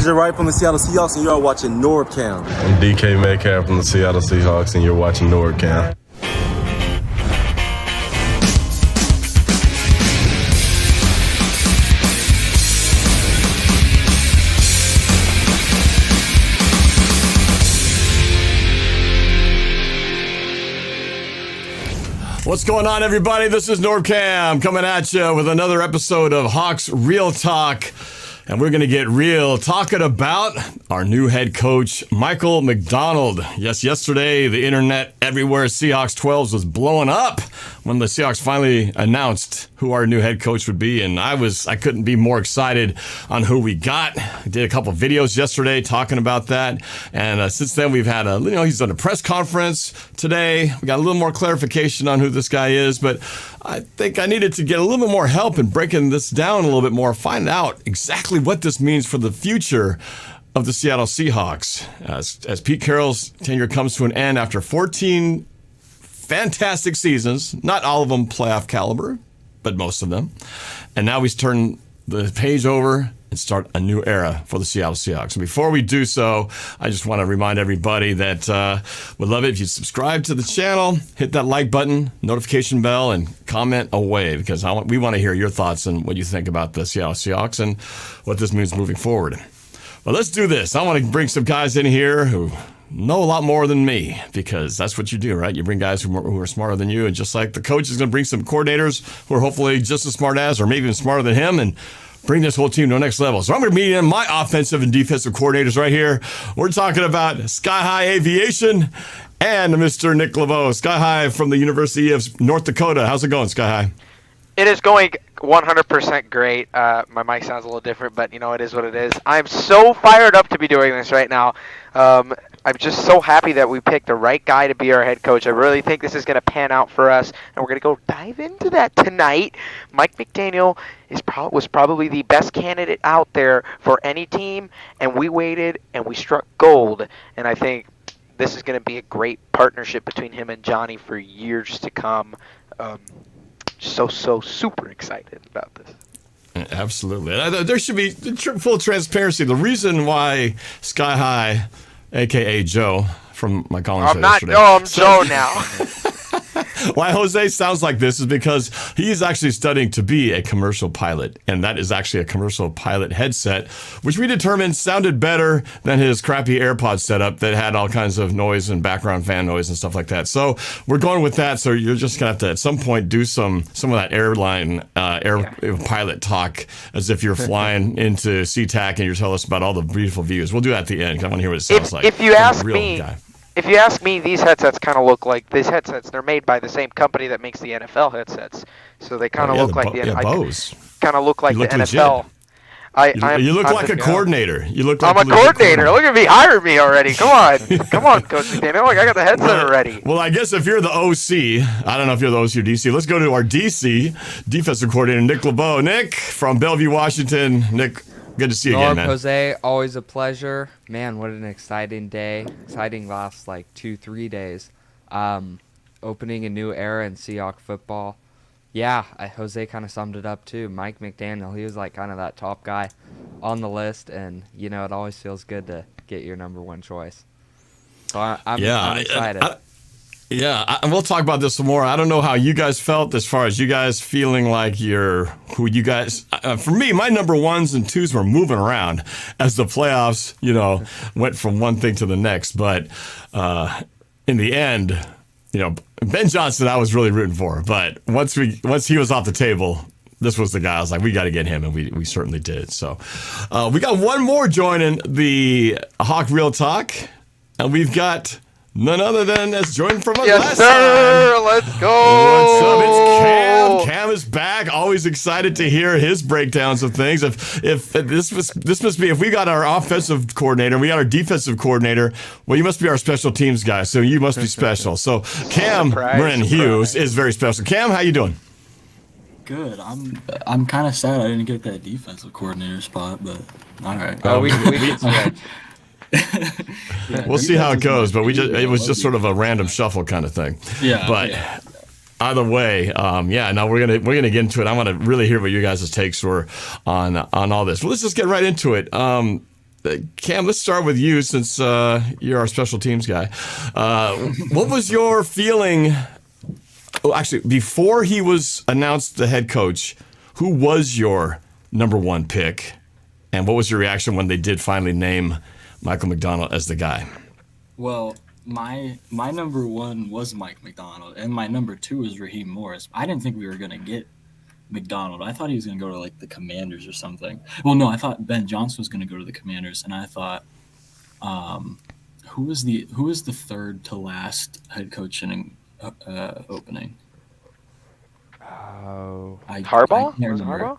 JJ Wright from the Seattle Seahawks, and you're watching NorbCam. I'm DK Metcalf from the Seattle Seahawks, and you're watching NorbCam. What's going on, everybody? This is NorbCam coming at you with another episode of Hawks Real Talk. And we're going to get real talking about our new head coach, Michael Macdonald. Yes, yesterday, the internet everywhere, Seahawks 12s was blowing up when the Seahawks finally announced who our new head coach would be. And I couldn't be more excited on who we got. I did a couple of videos yesterday talking about that. And since then, we've had he's done a press conference today. We got a little more clarification on who this guy is, but I think I needed to get a little bit more help in breaking this down a little bit more, find out exactly what this means for the future of the Seattle Seahawks. As Pete Carroll's tenure comes to an end after 14 fantastic seasons, not all of them playoff caliber, but most of them. And now we turn the page over and start a new era for the Seattle Seahawks. And before we do so, I just want to remind everybody that we'd love it if you subscribe to the channel, hit that like button, notification bell, and comment away, because we want to hear your thoughts and what you think about the Seattle Seahawks and what this means moving forward. Well, let's do this. I want to bring some guys in here who know a lot more than me, because that's what you do, right? You bring guys who are smarter than you, and just like the coach is going to bring some coordinators who are hopefully just as smart as, or maybe even smarter than him, and bring this whole team to the next level. So I'm going to meet in my offensive and defensive coordinators right here. We're talking about Sky High Aviation and Mr. Nick LeVeaux. Sky High from the University of North Dakota. How's it going, Sky High? It is going 100% great. My mic sounds a little different, but it is what it is. I'm so fired up to be doing this right now. I'm just so happy that we picked the right guy to be our head coach. I really think this is going to pan out for us, and we're going to go dive into that tonight. Mike McDaniel was probably the best candidate out there for any team, and we waited and we struck gold. And I think this is going to be a great partnership between him and Johnny for years to come. So super excited about this. Absolutely. There should be full transparency. The reason why Sky High, a.k.a. Joe, from my calling show yesterday. I'm Joe now. Why Jose sounds like this is because he's actually studying to be a commercial pilot, and that is actually a commercial pilot headset, which we determined sounded better than his crappy AirPod setup that had all kinds of noise and background fan noise and stuff like that. So we're going with that. So you're just gonna have to at some point do some of that airline pilot talk as if you're flying into SeaTac and you're telling us about all the beautiful views. We'll do that at the end because I want to hear what it sounds like. If you ask me, these headsets kind of look like these headsets. They're made by the same company that makes the NFL headsets, so they kind of look like the Bose. Kind of look like the NFL. You look like a coordinator. You look like I'm a coordinator. Look at me, hire me already. Come on, Coach McDaniel. Like I got the headset already. Well, I guess if you're the OC, I don't know if you're the OC or DC. Let's go to our DC defensive coordinator, Nick LeVeaux. Nick from Bellevue, Washington. Nick, good to see you again, man. Jose, always a pleasure. Man, what an exciting day. Exciting last 2-3 days. Opening a new era in Seahawks football. Yeah, Jose kind of summed it up too. Mike McDaniel, he was kind of that top guy on the list, and it always feels good to get your number one choice. So I'm excited. And we'll talk about this some more. I don't know how you guys felt as far as you guys feeling like who you guys, for me, my number ones and twos were moving around as the playoffs, went from one thing to the next. But in the end, Ben Johnson, I was really rooting for. But once he was off the table, this was the guy. I was like, we got to get him, and we certainly did. So we got one more joining the Hawk Real Talk, and we've got none other than that's joined from us last time. Let's go. What's up? It's Cam. Cam is back. Always excited to hear his breakdowns of things. If this must be, if we got our offensive coordinator and we got our defensive coordinator, well, you must be our special teams guy. So you must be special. So Cam Hughes is very special. Cam, how you doing? Good. I'm kind of sad I didn't get that defensive coordinator spot, but all right. We can switch. We'll see how it goes, but it was just sort of a random shuffle kind of thing. Yeah. But either way, now we're gonna get into it. I want to really hear what you guys' takes were on all this. Well, let's just get right into it. Cam, let's start with you since you're our special teams guy. What was your feeling? Well, actually, before he was announced the head coach, who was your number one pick? And what was your reaction when they did finally name Michael Macdonald as the guy? Well, my number one was Mike Macdonald, and my number two was Raheem Morris. I didn't think we were going to get Macdonald. I thought he was going to go to like the Commanders or something. Well, no, I thought Ben Johnson was going to go to the Commanders, and I thought, who was the third to last head coaching opening? Oh, Harbaugh? I can't Was it remember. Harbaugh?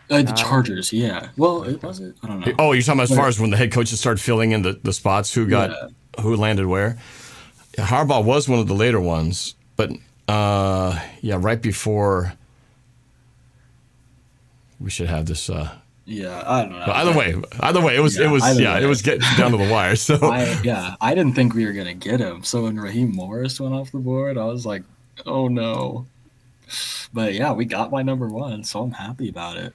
The Chargers, yeah. Well, it was it. I don't know. Oh, you're talking about as far as when the head coaches started filling in the spots, who landed where? Yeah, Harbaugh was one of the later ones, but right before. We should have this. Yeah, I don't know. But either way, it was getting down to the wire. So I didn't think we were gonna get him. So when Raheem Morris went off the board, I was like, oh no. But yeah, we got my number one, so I'm happy about it.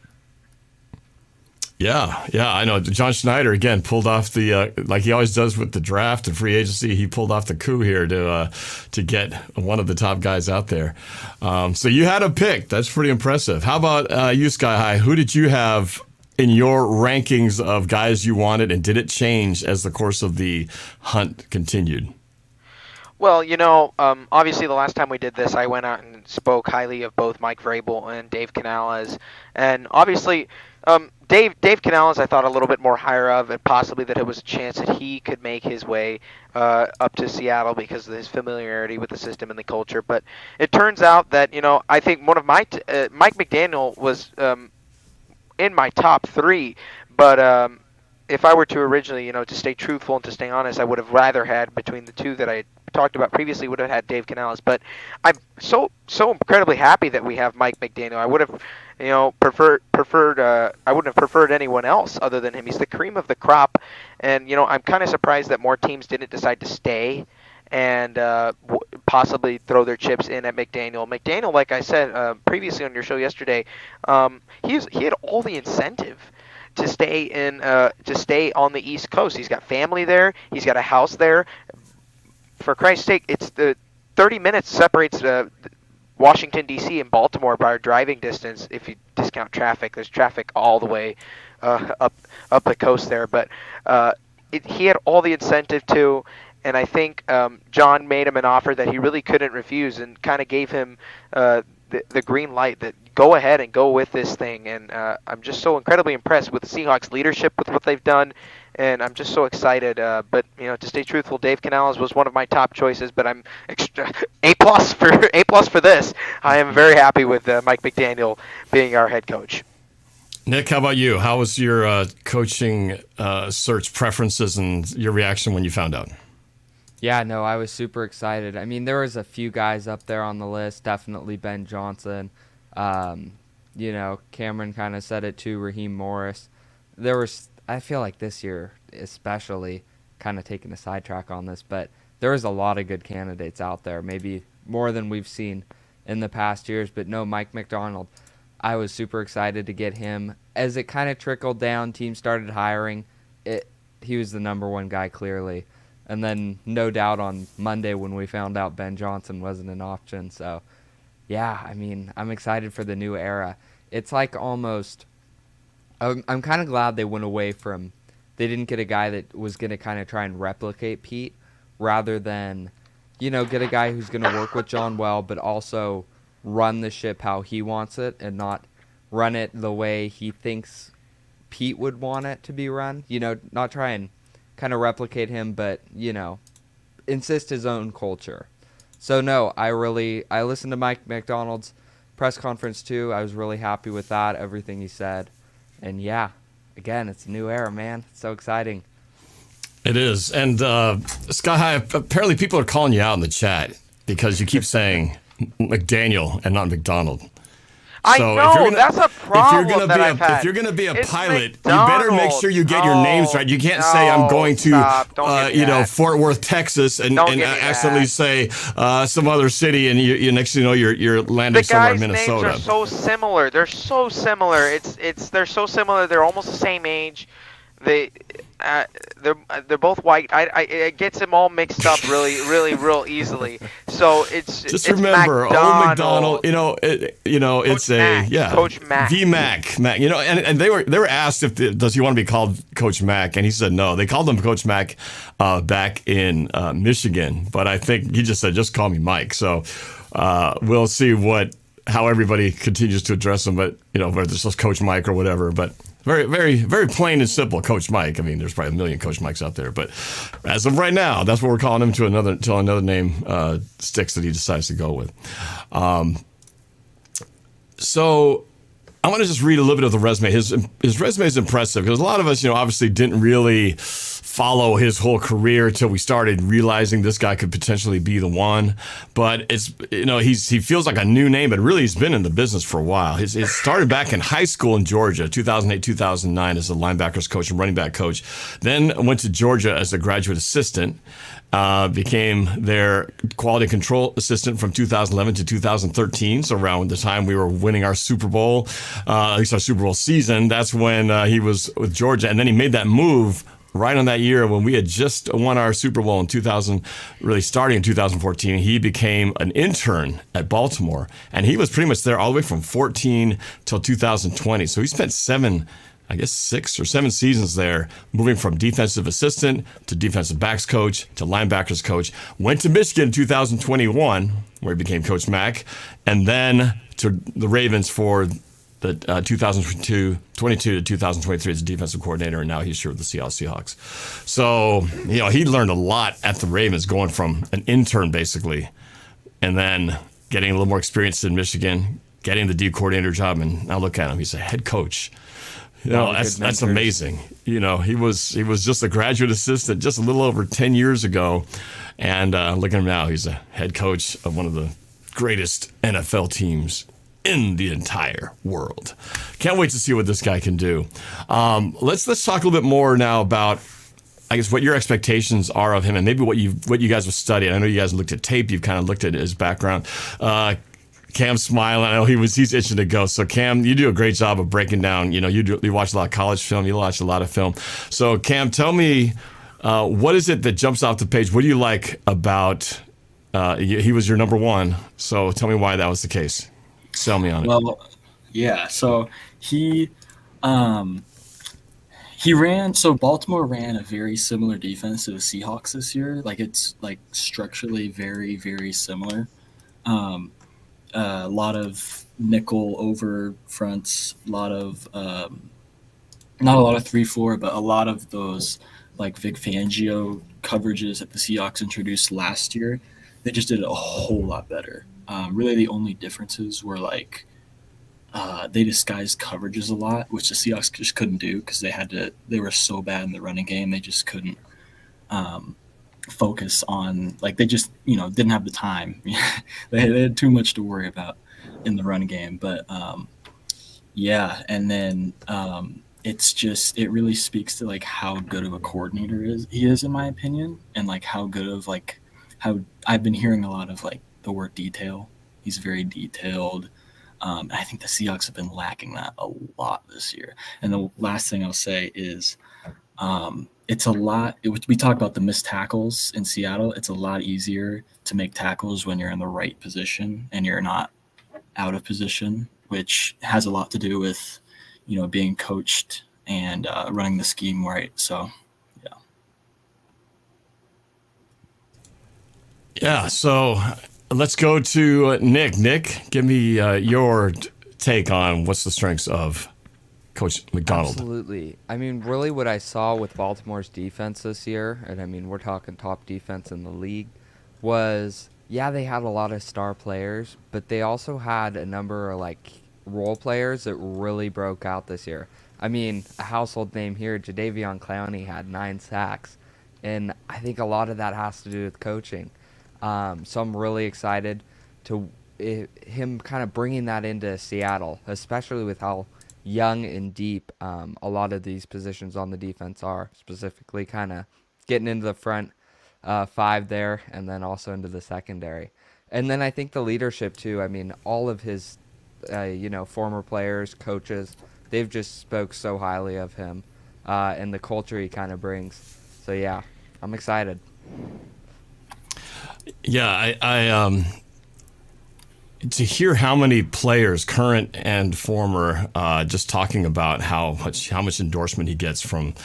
Yeah, I know. John Schneider again pulled off the like he always does with the draft and free agency. He pulled off the coup here to get one of the top guys out there. So you had a pick. That's pretty impressive. How about you, Sky High? Who did you have in your rankings of guys you wanted, and did it change as the course of the hunt continued? Well, obviously the last time we did this, I went out and spoke highly of both Mike Vrabel and Dave Canales, and obviously. Dave Canales, I thought a little bit more higher of, and possibly that it was a chance that he could make his way up to Seattle because of his familiarity with the system and the culture. But it turns out that I think one of my Mike McDaniel was in my top three. But if I were to originally, to stay truthful and to stay honest, I would have rather had between the two that I talked about previously would have had Dave Canales. But I'm so incredibly happy that we have Mike McDaniel. I would have. Preferred. I wouldn't have preferred anyone else other than him. He's the cream of the crop, and I'm kind of surprised that more teams didn't decide to stay and possibly throw their chips in at McDaniel. McDaniel, like I said previously on your show yesterday, he had all the incentive to stay on the East Coast. He's got family there. He's got a house there. For Christ's sake, it's the 30 minutes separates Washington, D.C. and Baltimore by our driving distance. If you discount traffic, there's traffic all the way up the coast there. But he had all the incentive to, and I think John made him an offer that he really couldn't refuse and kind of gave him the green light that go ahead and go with this thing. And I'm just so incredibly impressed with the Seahawks leadership with what they've done. And I'm just so excited. But to stay truthful, Dave Canales was one of my top choices. But I'm A+ for this. I am very happy with Mike McDaniel being our head coach. Nick, how about you? How was your coaching search preferences and your reaction when you found out? Yeah, no, I was super excited. I mean, there was a few guys up there on the list. Definitely Ben Johnson. Cameron kind of said it too. Raheem Morris. I feel like this year, especially, kind of taking a sidetrack on this, but there was a lot of good candidates out there, maybe more than we've seen in the past years. But no, Mike Macdonald, I was super excited to get him. As it kind of trickled down, teams started hiring. He was the number one guy, clearly. And then, no doubt, on Monday when we found out Ben Johnson wasn't an option. So, yeah, I mean, I'm excited for the new era. It's like almost... I'm kind of glad they went away from... They didn't get a guy that was going to kind of try and replicate Pete, rather than, get a guy who's going to work with John well, but also run the ship how he wants it and not run it the way he thinks Pete would want it to be run. Not try and kind of replicate him, but, insist his own culture. So, no, I listened to Mike Macdonald's press conference, too. I was really happy with that, everything he said. And, yeah, again, it's a new era, man. It's so exciting. It is. And, Sky High, apparently people are calling you out in the chat because you keep saying McDaniel and not McDonald. I know, that's a problem that I've had. If you're going to be a It's pilot, McDonald. you better make sure you get your names right. You can't say I'm going to, Fort Worth, Texas, and accidentally say some other city, and you next thing you know you're landing somewhere in Minnesota. The guys' names are so similar. They're so similar. They're so similar. They're almost the same age. they they're both white. It gets them all mixed up real easily. So it's remember, old McDonald. Coach Mac, Coach Mac. V Mac. And they were asked if does he want to be called Coach Mac, and he said no. They called him Coach Mac back in Michigan, but I think he just said just call me Mike. So we'll see how everybody continues to address him, but whether it's just Coach Mike or whatever, but. Very, very, very plain and simple, Coach Mike. I mean, there's probably a million Coach Mikes out there, but as of right now, that's what we're calling him until another name sticks that he decides to go with. So I want to just read a little bit of the resume. His resume is impressive because a lot of us, obviously didn't really follow his whole career until we started realizing this guy could potentially be the one. But it's he feels like a new name, but really he's been in the business for a while. It started back in high school in Georgia, 2008-2009 as a linebackers coach and running back coach. Then went to Georgia as a graduate assistant. Became their quality control assistant from 2011 to 2013. So around the time we were winning our Super Bowl, at least our Super Bowl season, that's when he was with Georgia. And then he made that move right on that year when we had just won our Super Bowl in 2000, really starting in 2014. He became an intern at Baltimore. And he was pretty much there all the way from 14 till 2020. So he spent 6 or 7 seasons there, moving from defensive assistant to defensive backs coach to linebackers coach. Went to Michigan in 2021, where he became Coach Mack, and then to the Ravens for the 2022 to 2023 as a defensive coordinator, and now he's here with the Seattle Seahawks. So, he learned a lot at the Ravens, going from an intern basically, and then getting a little more experience in Michigan, getting the D coordinator job, and now look at him, he's a head coach. That's amazing. He was just a graduate assistant just a little over 10 years ago, and look at him now. He's a head coach of one of the greatest NFL teams in the entire world. Can't wait to see what this guy can do. Let's talk a little bit more now about, I guess, what your expectations are of him, and maybe what you guys have studied. I know you guys looked at tape. You've kind of looked at his background. Cam's smiling. I know he's itching to go. So Cam, you do a great job of breaking down. You watch a lot of college film. You watch a lot of film. So Cam, tell me, what is it that jumps off the page? What do you like about? He was your number one. So tell me why that was the case. Sell me on it. Well, yeah. So he ran. So Baltimore ran a very similar defense to the Seahawks this year. It's structurally very, very similar. A lot of nickel over fronts, not a lot of 3-4, but a lot of those Vic Fangio coverages that the Seahawks introduced last year. They just did it a whole lot better. Really, the only differences were they disguised coverages a lot, which the Seahawks just couldn't do because they were so bad in the running game. They just couldn't focus on, they just didn't have the time. they had too much to worry about in the run game. But and then it really speaks to how good of a coordinator he is in my opinion, and how good of how I've been hearing a lot of the word detail. He's very detailed. And I think the Seahawks have been lacking that a lot this year. And the last thing I'll say is it's a lot. We talk about the missed tackles in Seattle. It's a lot easier to make tackles when you're in the right position and you're not out of position, which has a lot to do with, being coached and running the scheme right. So, yeah. Yeah. So let's go to Nick. Nick, give me your take on what's the strengths of Coach Macdonald. Absolutely. I mean, really what I saw with Baltimore's defense this year, and I mean, we're talking top defense in the league, was, they had a lot of star players, but they also had a number of, role players that really broke out this year. I mean, a household name here, Jadeveon Clowney had 9 sacks, and I think a lot of that has to do with coaching. So I'm really excited to him kind of bringing that into Seattle, especially with how young and deep a lot of these positions on the defense are, specifically kind of getting into the front 5 there and then also into the secondary. And then I think the leadership too. I mean, all of his former players, coaches, they've just spoke so highly of him. and the culture he kind of brings. So yeah, I'm excited. Yeah, I to hear how many players, current and former, just talking about how much endorsement he gets from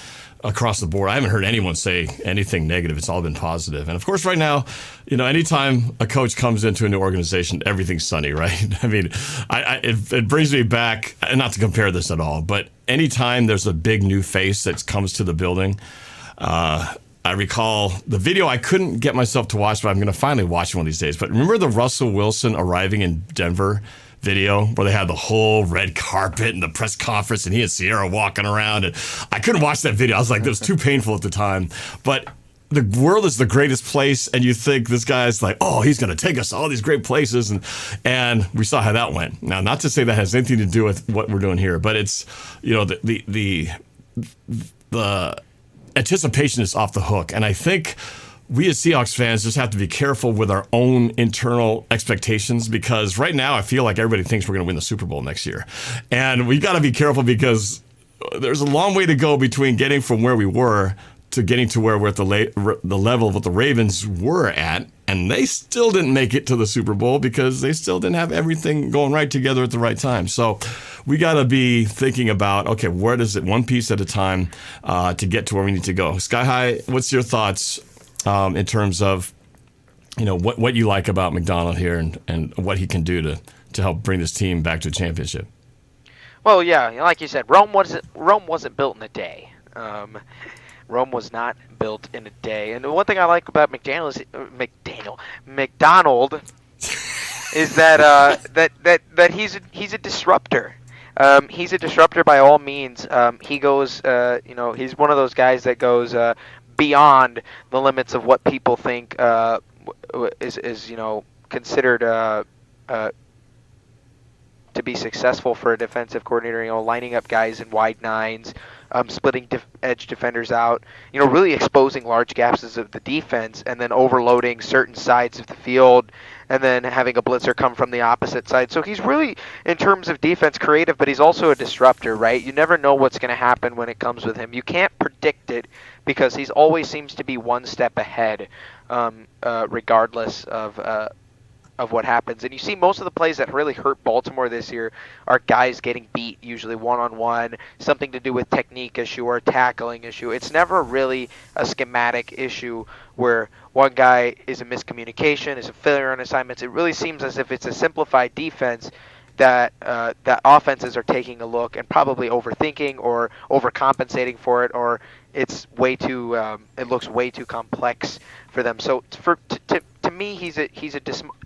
across the board. I haven't heard anyone say anything negative. It's all been positive. And of course, right now, anytime a coach comes into a new organization, everything's sunny, right? I mean, it brings me back, and not to compare this at all, but anytime there's a big new face that comes to the building, I recall the video I couldn't get myself to watch, but I'm going to finally watch it one of these days. But remember the Russell Wilson arriving in Denver video where they had the whole red carpet and the press conference and he and Sierra walking around? And I couldn't watch that video. I was like, it was too painful at the time. But the world is the greatest place, and you think this guy's like, oh, he's going to take us to all these great places. And we saw how that went. Now, not to say that has anything to do with what we're doing here, but it's, the anticipation is off the hook. And I think we as Seahawks fans just have to be careful with our own internal expectations, because right now I feel like everybody thinks we're going to win the Super Bowl next year. And we got to be careful because there's a long way to go between getting from where we were to getting to where we're at the level of what the Ravens were at. And they still didn't make it to the Super Bowl because they still didn't have everything going right together at the right time. So we got to be thinking about, okay, where does it one piece at a time to get to where we need to go? Sky High, what's your thoughts in terms of, what you like about Macdonald here and what he can do to help bring this team back to a championship? Well, yeah, like you said, Rome wasn't built in a day. Rome was not built in a day. And the one thing I like about Macdonald is that he's a disruptor. He's a disruptor by all means. He goes, he's one of those guys that goes beyond the limits of what people think is considered to be successful for a defensive coordinator. Lining up guys in wide nines, splitting edge defenders out, really exposing large gaps of the defense, and then overloading certain sides of the field, and then having a blitzer come from the opposite side. So he's really, in terms of defense, creative, but he's also a disruptor, right? You never know what's going to happen when it comes with him. You can't predict it because he's always seems to be one step ahead, regardless of what happens. And you see most of the plays that really hurt Baltimore this year are guys getting beat, usually one-on-one, something to do with technique issue or tackling issue. It's never really a schematic issue where one guy is a miscommunication, is a failure on assignments. It really seems as if it's a simplified defense that offenses are taking a look and probably overthinking or overcompensating for it, or it's way too it looks way too complex for them. So to me, he's a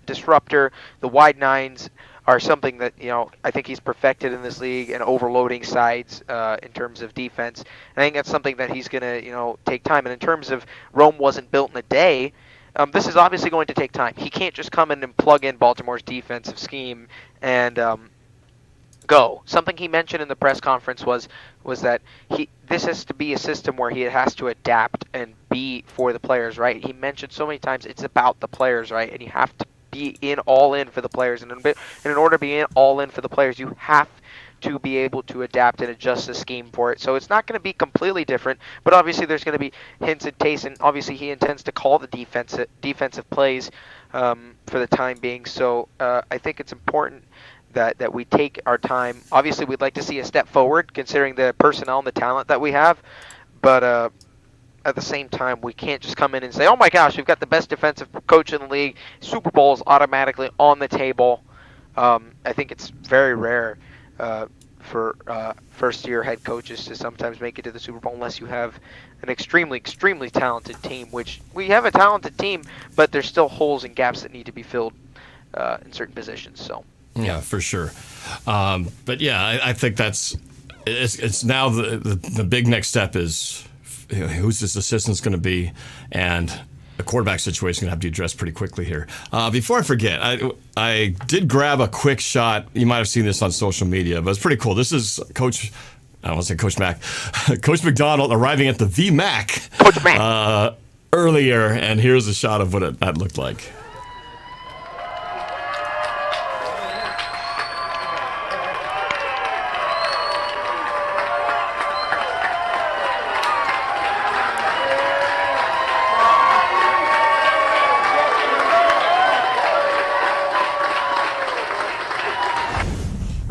disruptor. The wide nines are something that I think he's perfected in this league, and overloading sides in terms of defense. And I think that's something that he's gonna take time. And in terms of Rome wasn't built in a day, this is obviously going to take time. He can't just come in and plug in Baltimore's defensive scheme and go. Something he mentioned in the press conference was that this has to be a system where he has to adapt and be for the players, right? He mentioned so many times it's about the players, right? And you have to be all in for the players. And in order to be all in for the players, you have to be able to adapt and adjust the scheme for it. So it's not going to be completely different, but obviously there's going to be hints and tastes, and obviously he intends to call the defensive plays for the time being. So I think it's important that we take our time. Obviously, we'd like to see a step forward considering the personnel and the talent that we have, but at the same time, we can't just come in and say, oh my gosh, we've got the best defensive coach in the league. Super Bowl is automatically on the table. I think it's very rare for first-year head coaches to sometimes make it to the Super Bowl unless you have an extremely, extremely talented team, which we have a talented team, but there's still holes and gaps that need to be filled in certain positions. So. Yeah, for sure. But yeah, I think it's now the big next step is who's this assistant's going to be, and the quarterback situation is going to have to be addressed pretty quickly here. Before I forget, I did grab a quick shot. You might have seen this on social media, but it's pretty cool. This is Coach, I don't want to say Coach Mac, Coach Macdonald arriving at the VMAC Coach Mac. Earlier, and here's a shot of what that looked like.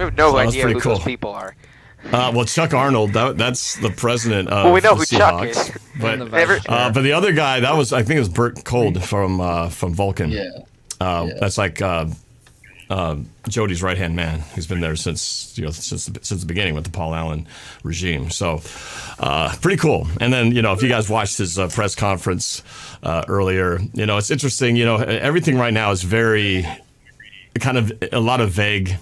have no So that's idea pretty who cool. those people are. Well, Chuck Arnold, that's the president of Well, we know the who Chuck Seahawks. is. But, And the vice chair. but the other guy, I think it was Bert Cold from Vulcan. Yeah. That's like Jody's right-hand man, who's been there since the beginning with the Paul Allen regime. So pretty cool. And then, if you guys watched his press conference earlier, it's interesting. Everything right now is very kind of a lot of vague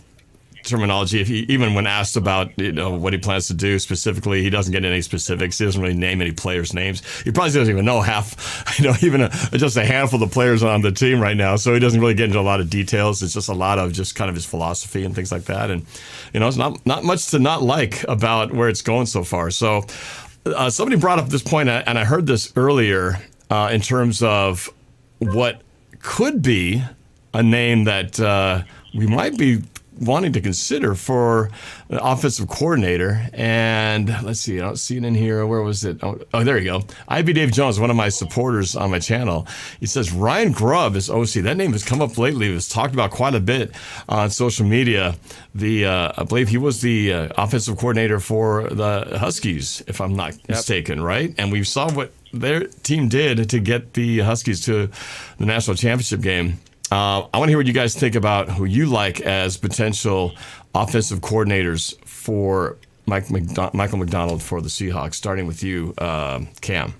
terminology. Even when asked about what he plans to do specifically, he doesn't get any specifics. He doesn't really name any players' names. He probably doesn't even know half, even just a handful of players on the team right now. So he doesn't really get into a lot of details. It's just a lot of just kind of his philosophy and things like that. And it's not much to not like about where it's going so far. So somebody brought up this point, and I heard this earlier in terms of what could be a name that we might be wanting to consider for an offensive coordinator. And let's see, I don't see it in here. Where was it? Oh, there you go. IBeDave Jones, one of my supporters on my channel. He says Ryan Grubb is OC. That name has come up lately. It was talked about quite a bit on social media. I believe he was the offensive coordinator for the Huskies, if I'm not mistaken, right? And we saw what their team did to get the Huskies to the national championship game. I want to hear what you guys think about who you like as potential offensive coordinators for Michael Macdonald for the Seahawks, starting with you, Cam.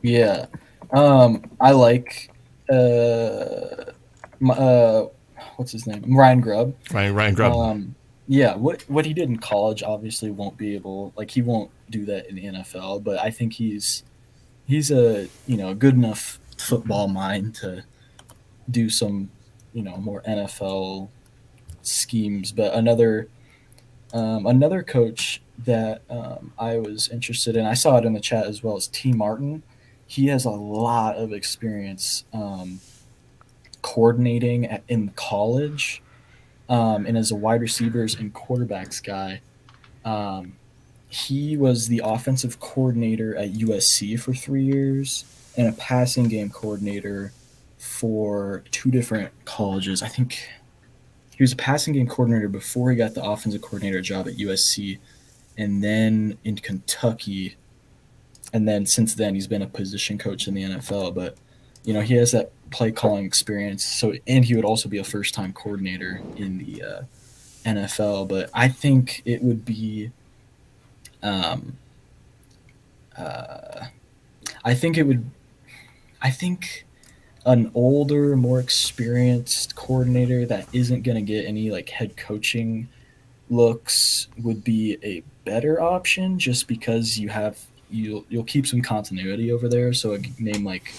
Yeah. I like what's his name? Ryan Grubb. Ryan Grubb. Yeah, what he did in college obviously won't be able, he won't do that in the NFL, but I think he's a good enough football mind to do some more NFL schemes. But another coach that I was interested in, I saw it in the chat as well, as T. Martin. He has a lot of experience coordinating in college, and as a wide receivers and quarterbacks guy. He was the offensive coordinator at USC for 3 years and a passing game coordinator for 2 different colleges. I think he was a passing game coordinator before he got the offensive coordinator job at USC, and then in Kentucky. And then since then, he's been a position coach in the NFL. But, he has that play calling experience. So, and he would also be a first-time coordinator in the NFL. But I think it would be I think an older, more experienced coordinator that isn't going to get any head coaching looks would be a better option, just because you'll keep some continuity over there. So a name like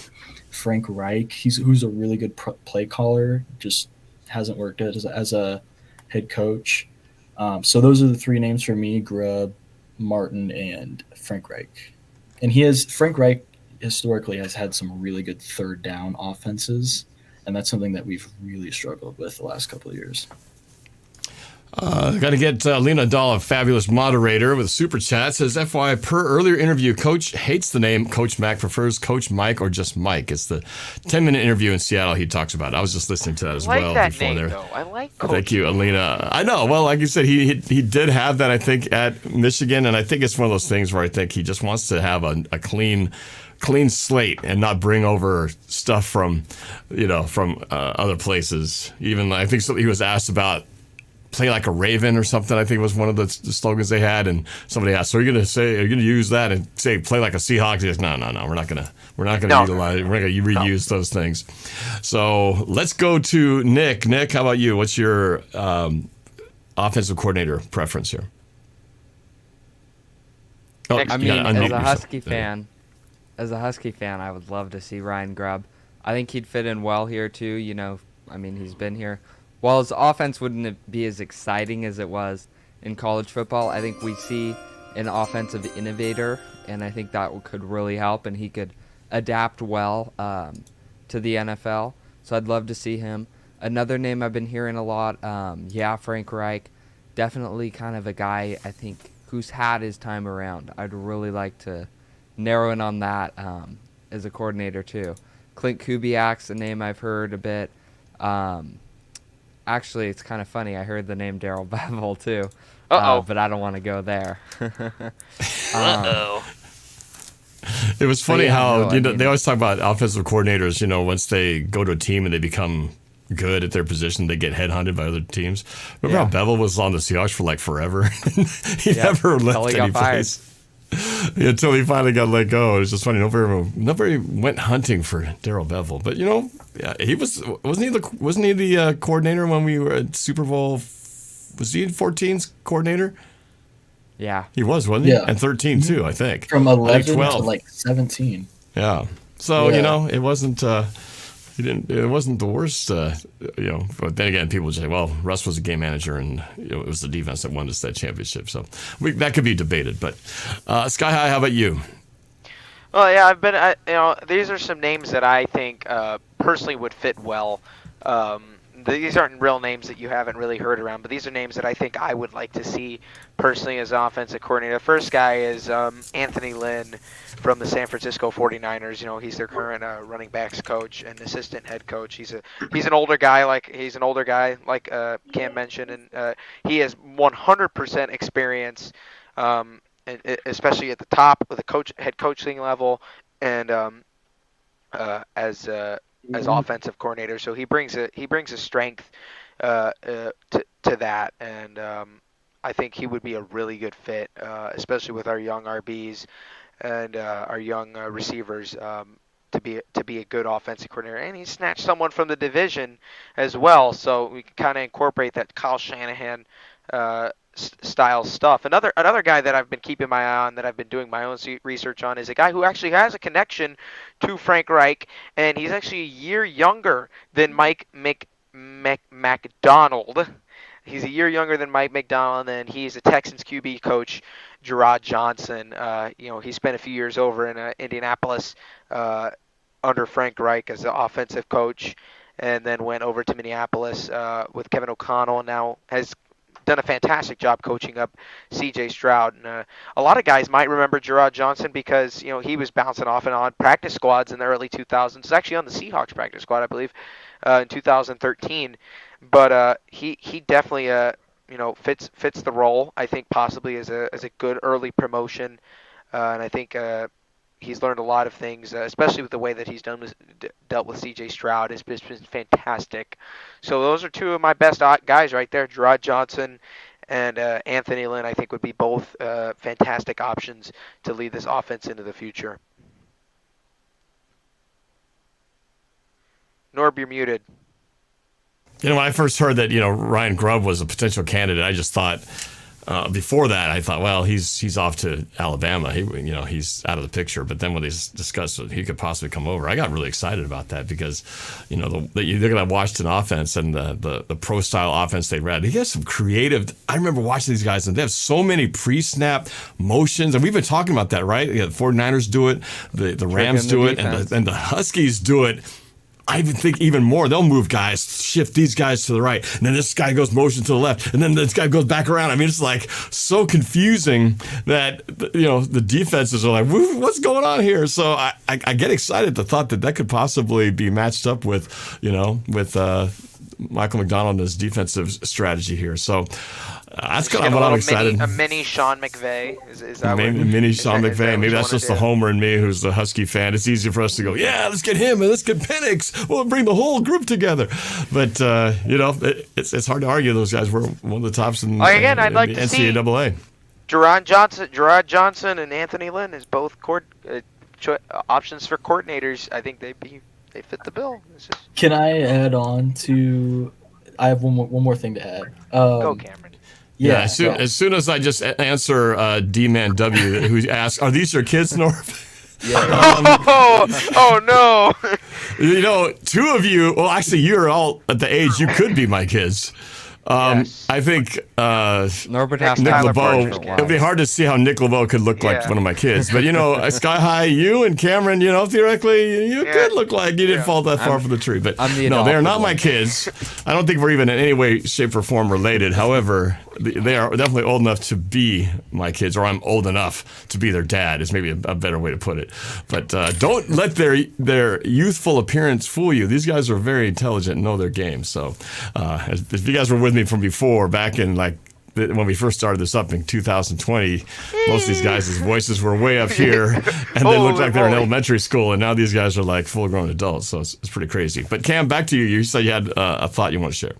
Frank Reich, who's a really good play caller, just hasn't worked as a head coach. So those are the 3 names for me: Grubb, Martin, and Frank Reich. And Frank Reich historically has had some really good third down offenses, and that's something that we've really struggled with the last couple of years. Got to get Alena Dahl, a fabulous moderator, with a super chat. Says, FYI, per earlier interview, Coach hates the name Coach Mac, prefers Coach Mike or just Mike. It's the 10-minute interview in Seattle he talks about. I was just listening to that as well. I like that before name, there. though. I like Coach. Thank you, Alena. I know. Well, like you said, he did have that, I think, at Michigan, and I think it's one of those things where I think he just wants to have a clean slate and not bring over stuff from other places. Even I think he was asked about play like a Raven or something, I think was one of the slogans they had, and somebody asked, so are you going to use that and say play like a Seahawks? He goes, no, we're not going to utilize, we're going to reuse those things. So let's go to Nick. Nick, how about you? What's your offensive coordinator preference here? I mean, as a Husky fan, I would love to see Ryan Grubb. I think he'd fit in well here too. He's been here. While his offense wouldn't be as exciting as it was in college football, I think we see an offensive innovator, and I think that could really help, and he could adapt well to the NFL. So I'd love to see him. Another name I've been hearing a lot, Frank Reich. Definitely kind of a guy, I think, who's had his time around. I'd really like to narrow in on that as a coordinator too. Clint Kubiak's a name I've heard a bit. Actually, it's kind of funny. I heard the name Daryl Bevell too. Uh-oh. But I don't want to go there. Uh-oh. It was funny yeah, how no, I mean- they always talk about offensive coordinators. Once they go to a team and they become good at their position, they get headhunted by other teams. Remember how Bevell was on the Seahawks for like forever? He never until left he got any place until he finally got let go. It was just funny. Nobody went hunting for Daryl Bevell, but he wasn't he the coordinator when we were at Super Bowl? Was he 14's coordinator? Yeah. He was, wasn't he? Yeah. And 13 too, I think. From I think 11 to 12. like 17. Yeah. So Yeah. it wasn't. It wasn't the worst. But then again, people would say, "Well, Russ was a game manager, and it was the defense that won us that championship." So that could be debated. But Sky High, how about you? Well, yeah, I've been. These are some names that I think personally would fit well. These aren't real names that you haven't really heard around, but these are names that I think I would like to see personally as an offensive coordinator. The first guy is Anthony Lynn from the San Francisco 49ers. He's their current running backs coach and assistant head coach. He's an older guy, like Cam mentioned, and he has 100% experience, especially at the top of the head coaching level, and as offensive coordinator. So he brings a strength to that, and I think he would be a really good fit, especially with our young RBs and our young receivers, to be a good offensive coordinator. And he snatched someone from the division as well, so we can kind of incorporate that Kyle Shanahan style stuff. Another guy that I've been keeping my eye on, that I've been doing my own research on, is a guy who actually has a connection to Frank Reich, and he's actually a year younger than Mike Macdonald. He's a year younger than Mike Macdonald, and he's a Texans QB coach, Gerard Johnson. He spent a few years over in Indianapolis under Frank Reich as the offensive coach, and then went over to Minneapolis with Kevin O'Connell, and now has done a fantastic job coaching up C.J. Stroud. And a lot of guys might remember Gerard Johnson because he was bouncing off and on practice squads in the early 2000s. Actually on the Seahawks practice squad, I believe, in 2013. But he definitely fits the role. I think possibly as a good early promotion, and I think he's learned a lot of things, especially with the way that he's dealt with C.J. Stroud. It's been fantastic. So those are two of my best guys right there, Gerard Johnson and Anthony Lynn. I think would be both fantastic options to lead this offense into the future. Norb, you're muted. When I first heard that Ryan Grubb was a potential candidate, I just thought. Before that, I thought, well, he's off to Alabama. He's out of the picture. But then when they discussed that he could possibly come over, I got really excited about that because, you look at that Washington offense and the pro style offense they ran. He has some creative. I remember watching these guys, and they have so many pre-snap motions, and we've been talking about that, right? The 49ers do it, the Rams do it, and the Huskies do it. I even think even more. They'll move guys, shift these guys to the right, and then this guy goes motion to the left, and then this guy goes back around. I mean, it's like so confusing that the defenses are like, what's going on here? So I get excited at the thought that could possibly be matched up with Michael Macdonald and his defensive strategy here. So that's kind of what I'm excited. A mini Sean McVay. Is that mini Sean McVay. Maybe that's just the homer in me who's the Husky fan. It's easy for us to go, yeah, let's get him and let's get Penix. We'll bring the whole group together. But, it's hard to argue those guys were one of the tops in, I'd like the to see NCAA. Gerard Johnson and Anthony Lynn as both options for coordinators. I think they fit the bill. Can I add on to? I have one more thing to add. Go, Cameron. Yeah. As soon as I just answer D-Man W, who asks, "Are these your kids, Norb?" Oh no! Two of you. Well, actually, you're all at the age you could be my kids. Yes. I think Norbert has Nick Tyler LeBeau. Parker It'll be hard to see how Nick LeBeau could look like one of my kids. But Sky High, you and Cameron, theoretically, you could look like you didn't fall that far from the tree. But I'm the no, they are not adopted my one. kids. I don't think we're even in any way, shape, or form related. However, they are definitely old enough to be my kids, or I'm old enough to be their dad is maybe a better way to put it. But don't let their youthful appearance fool you. These guys are very intelligent and know their game. So if you guys were with me from before, back in like when we first started this up in 2020, most of these guys' voices were way up here, and they looked like they were in elementary school, and now these guys are like full-grown adults, so it's pretty crazy. But Cam, back to you. You said you had a thought you want to share.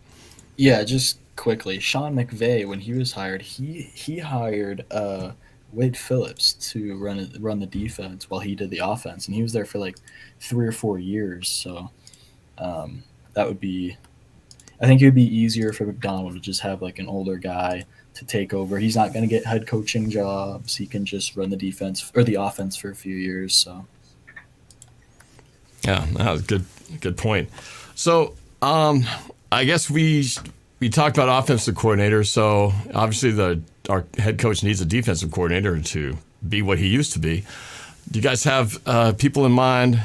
Yeah, just quickly. Sean McVay, when he was hired, he hired Wade Phillips to run the defense while he did the offense, and he was there for like 3 or 4 years. So that would be. I think it would be easier for Macdonald to just have like an older guy to take over. He's not going to get head coaching jobs. He can just run the defense or the offense for a few years. So, yeah, that was a good point. So, I guess we talked about offensive coordinator. So obviously our head coach needs a defensive coordinator to be what he used to be. Do you guys have people in mind,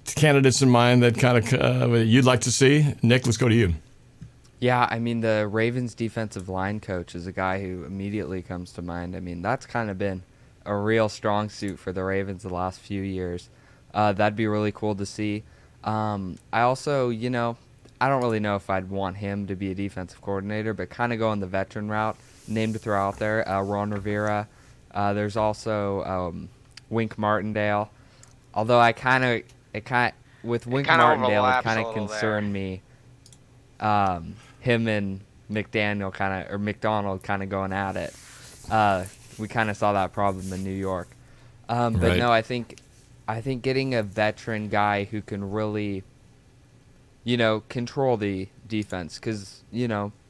candidates in mind that kind of you'd like to see? Nick, let's go to you. Yeah, I mean, the Ravens defensive line coach is a guy who immediately comes to mind. I mean, that's kind of been a real strong suit for the Ravens the last few years. That'd be really cool to see. I also, I don't really know if I'd want him to be a defensive coordinator, but kind of going the veteran route, name to throw out there, Ron Rivera. There's also Wink Martindale. Although with Wink Martindale, it kind of concerned me. Him and McDonald kind of going at it. We kind of saw that problem in New York. But right. No, I think getting a veteran guy who can really, control the defense, because,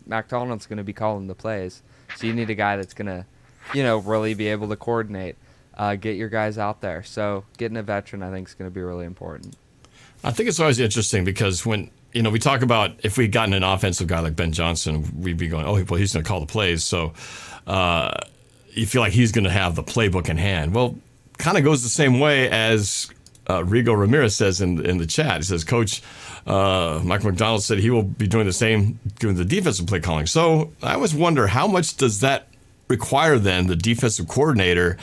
Macdonald's going to be calling the plays. So you need a guy that's going to, really be able to coordinate, get your guys out there. So getting a veteran, I think, is going to be really important. I think it's always interesting because when, we talk about if we'd gotten an offensive guy like Ben Johnson, we'd be going, oh, well, he's going to call the plays. So you feel like he's going to have the playbook in hand. Well, kind of goes the same way as Rigo Ramirez says in the chat. He says, Coach Michael Macdonald said he will be doing the same, doing the defensive play calling. So I always wonder, how much does that require then the defensive coordinator?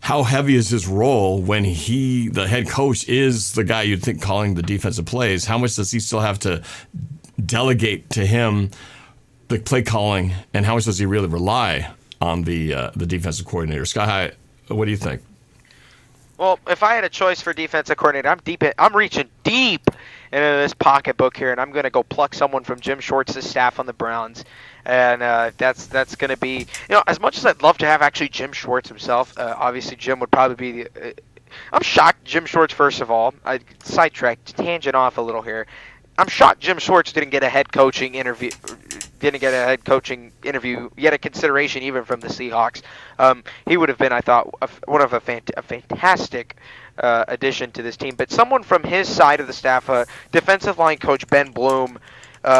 How heavy is his role when the head coach is the guy you'd think calling the defensive plays? How much does he still have to delegate to him the play calling, and how much does he really rely on the defensive coordinator? Sky High, what do you think? Well, if I had a choice for defensive coordinator, I'm reaching deep into this pocketbook here, and I'm going to go pluck someone from Jim Schwartz's staff on the Browns. And that's going to be, as much as I'd love to have actually Jim Schwartz himself, obviously Jim would probably be I'm shocked Jim Schwartz, first of all, I sidetracked, tangent off a little here. I'm shocked Jim Schwartz didn't get a head coaching interview, yet a consideration even from the Seahawks. He would have been, I thought, one of a fantastic addition to this team. But someone from his side of the staff, defensive line coach Ben Bloom,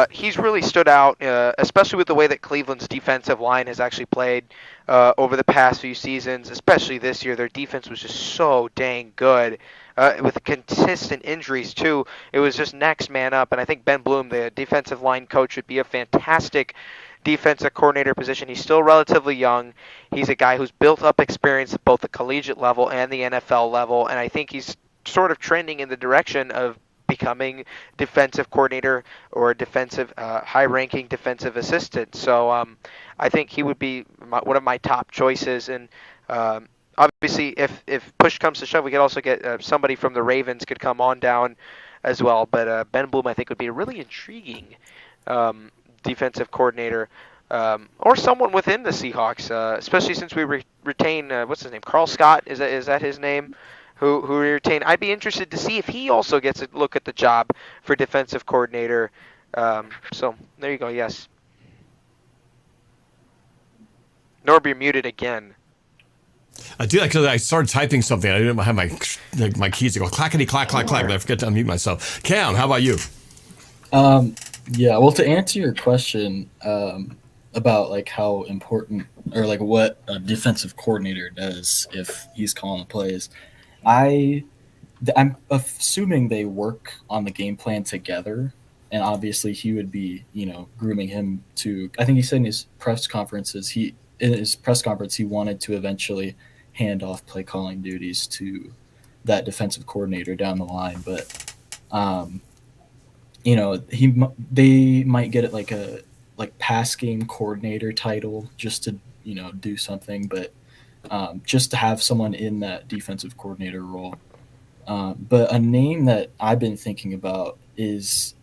he's really stood out, especially with the way that Cleveland's defensive line has actually played over the past few seasons, especially this year. Their defense was just so dang good. With consistent injuries, too, it was just next man up. And I think Ben Bloom, the defensive line coach, would be a fantastic defensive coordinator position. He's still relatively young. He's a guy who's built up experience at both the collegiate level and the NFL level. And I think he's sort of trending in the direction of becoming defensive coordinator or a defensive, high-ranking defensive assistant. So I think he would be one of my top choices. And obviously, if push comes to shove, we could also get somebody from the Ravens could come on down as well. But Ben Bloom, I think, would be a really intriguing defensive coordinator, or someone within the Seahawks, especially since we retain, what's his name, Carl Scott, is that his name, who we retain. I'd be interested to see if he also gets a look at the job for defensive coordinator. So there you go, yes. Norb, you're muted again. I do that because I started typing something. I didn't have my keys to go clackety clack clack clack, but I forget to unmute myself. Cam, how about you? Yeah, well, to answer your question about like how important or like what a defensive coordinator does if he's calling the plays, I'm assuming they work on the game plan together, and obviously he would be, grooming him to. I think he said in his press conferences, he wanted to eventually hand off play calling duties to that defensive coordinator down the line, but they might get it like a pass game coordinator title just to do something, but just to have someone in that defensive coordinator role. But a name that I've been thinking about is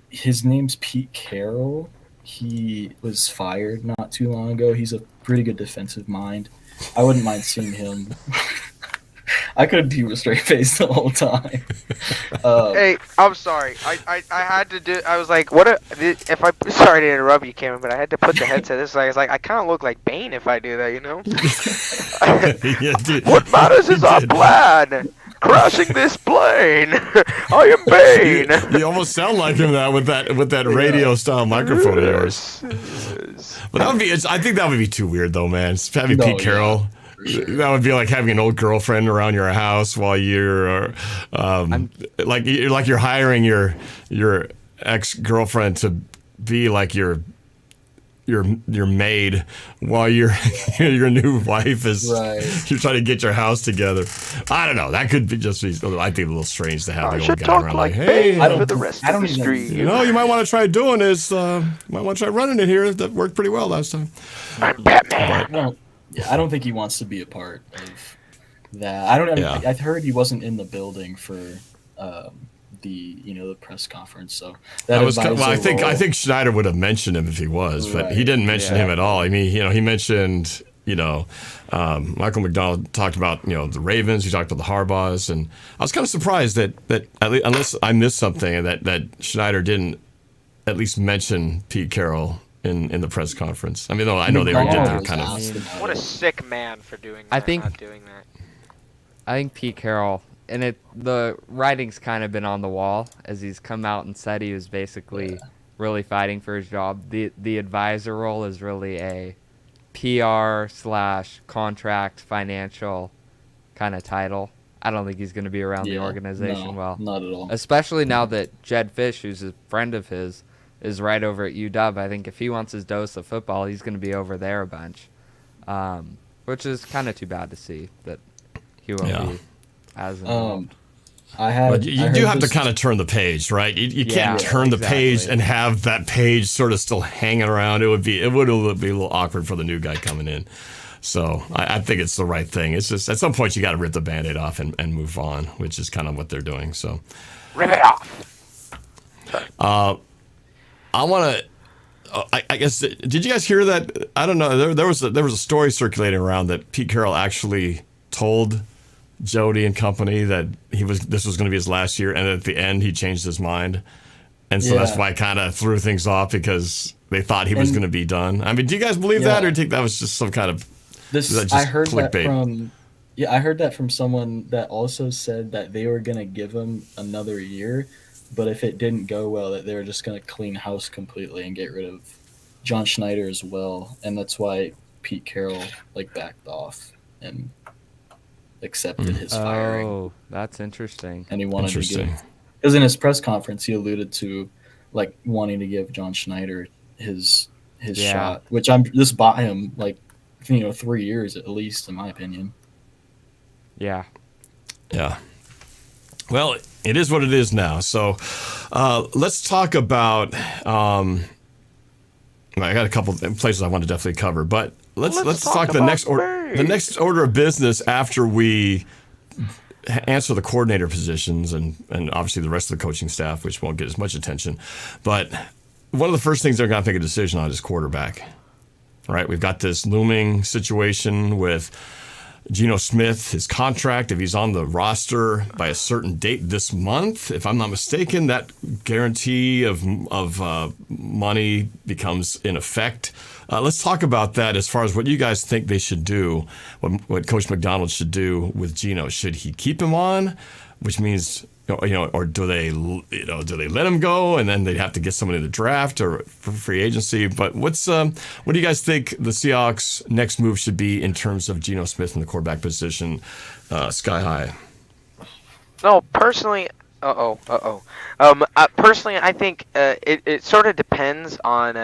his name's Pete Carroll. He was fired not too long ago. He's a pretty good defensive mind. I wouldn't mind seeing him. I couldn't keep a straight face the whole time. Hey, I'm sorry. I had to do. I was like, if I? Sorry to interrupt you, Cameron, but I had to put the headset. This I was like, I kind of look like Bane if I do that, Yeah, What matters is our plan. Crashing this plane. I am Bane. You almost sound like him now with that radio style microphone of yours. But that would be. I think that would be too weird though, man. Having Pete Carroll. Sure. That would be like having an old girlfriend around your house while you're like you're hiring your ex-girlfriend to be like your maid while your new wife is you're trying to get your house together. I don't know. That could be just be. I think a little strange to have the old guy around like, hey, for the rest of the street. You might want to try doing is might want to try running it here. That worked pretty well last time. I'm Batman. I don't think he wants to be a part of that. I've heard he wasn't in the building for the press conference. So that was I think Schneider would have mentioned him if he was, but he didn't mention him at all. I mean, he mentioned Michael Macdonald talked about the Ravens. He talked about the Harbaughs, and I was kind of surprised that at least, unless I missed something, that Schneider didn't at least mention Pete Carroll in the press conference. I mean, though I know they did their kind of. What a sick man for doing that. Not doing that. I think Pete Carroll, and the writing's kind of been on the wall as he's come out and said he was basically really fighting for his job. The advisor role is really a PR/contract financial kind of title. I don't think he's going to be around the organization well. Not at all. Especially now that Jed Fish, who's a friend of his, is right over at UW. I think if he wants his dose of football, he's going to be over there a bunch, which is kind of too bad to see that he won't be as involved. You do have to kind of turn the page, right? You can't turn the page and have that page sort of still hanging around. It would be a little awkward for the new guy coming in. So I think it's the right thing. It's just at some point you got to rip the Band-Aid off and move on, which is kind of what they're doing. So rip it off. I want to. I guess. Did you guys hear that? I don't know. There was a story circulating around that Pete Carroll actually told Jody and company that this was going to be his last year, and at the end he changed his mind, and so that's why I kind of threw things off because they thought he was going to be done. I mean, do you guys believe that, or do you think that was just some kind of I heard clickbait? I heard that from someone that also said that they were going to give him another year. But if it didn't go well, that they were just going to clean house completely and get rid of John Schneider as well. And that's why Pete Carroll backed off and accepted his firing. Oh, that's interesting. And he wanted to give, because in his press conference he alluded to wanting to give John Schneider his shot, which this bought him 3 years at least, in my opinion. Yeah. Well, it is what it is now. So let's talk about. I got a couple of places I want to definitely cover, but let's talk the next order of business after we answer the coordinator positions and obviously the rest of the coaching staff, which won't get as much attention. But one of the first things they're going to make a decision on is quarterback. Right? We've got this looming situation with Geno Smith, his contract, if he's on the roster by a certain date this month, if I'm not mistaken, that guarantee of money becomes in effect. Let's talk about that as far as what you guys think they should do, what Coach Macdonald should do with Geno. Should he keep him on, which means, or do they let him go and then they'd have to get someone in the draft or for free agency? But what do you guys think the Seahawks' next move should be in terms of Geno Smith in the quarterback position, Sky High? No, personally, Personally, I think it sort of depends on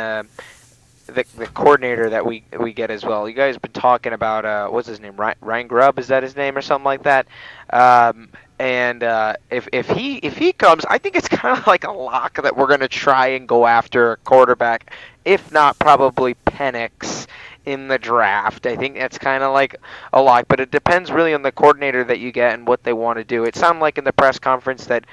the coordinator that we get as well. You guys have been talking about what's his name, Ryan Grubb, is that his name or something like that? And if he comes, I think it's kind of like a lock that we're going to try and go after a quarterback, if not probably Penix in the draft. I think that's kind of like a lock, but it depends really on the coordinator that you get and what they want to do. It sounded like in the press conference that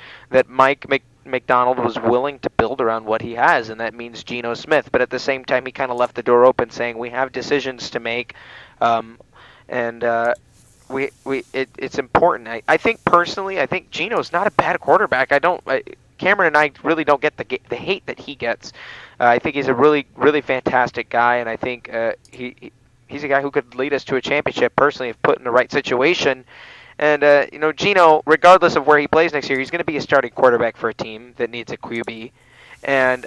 Mike Macdonald was willing to build around what he has, and that means Geno Smith. But at the same time, he kind of left the door open, saying we have decisions to make, it's important. I think personally, I think Geno's not a bad quarterback. Cameron and I really don't get the hate that he gets. I think he's a really, really fantastic guy, and I think he's a guy who could lead us to a championship personally if put in the right situation. And, Geno, regardless of where he plays next year, he's going to be a starting quarterback for a team that needs a QB. And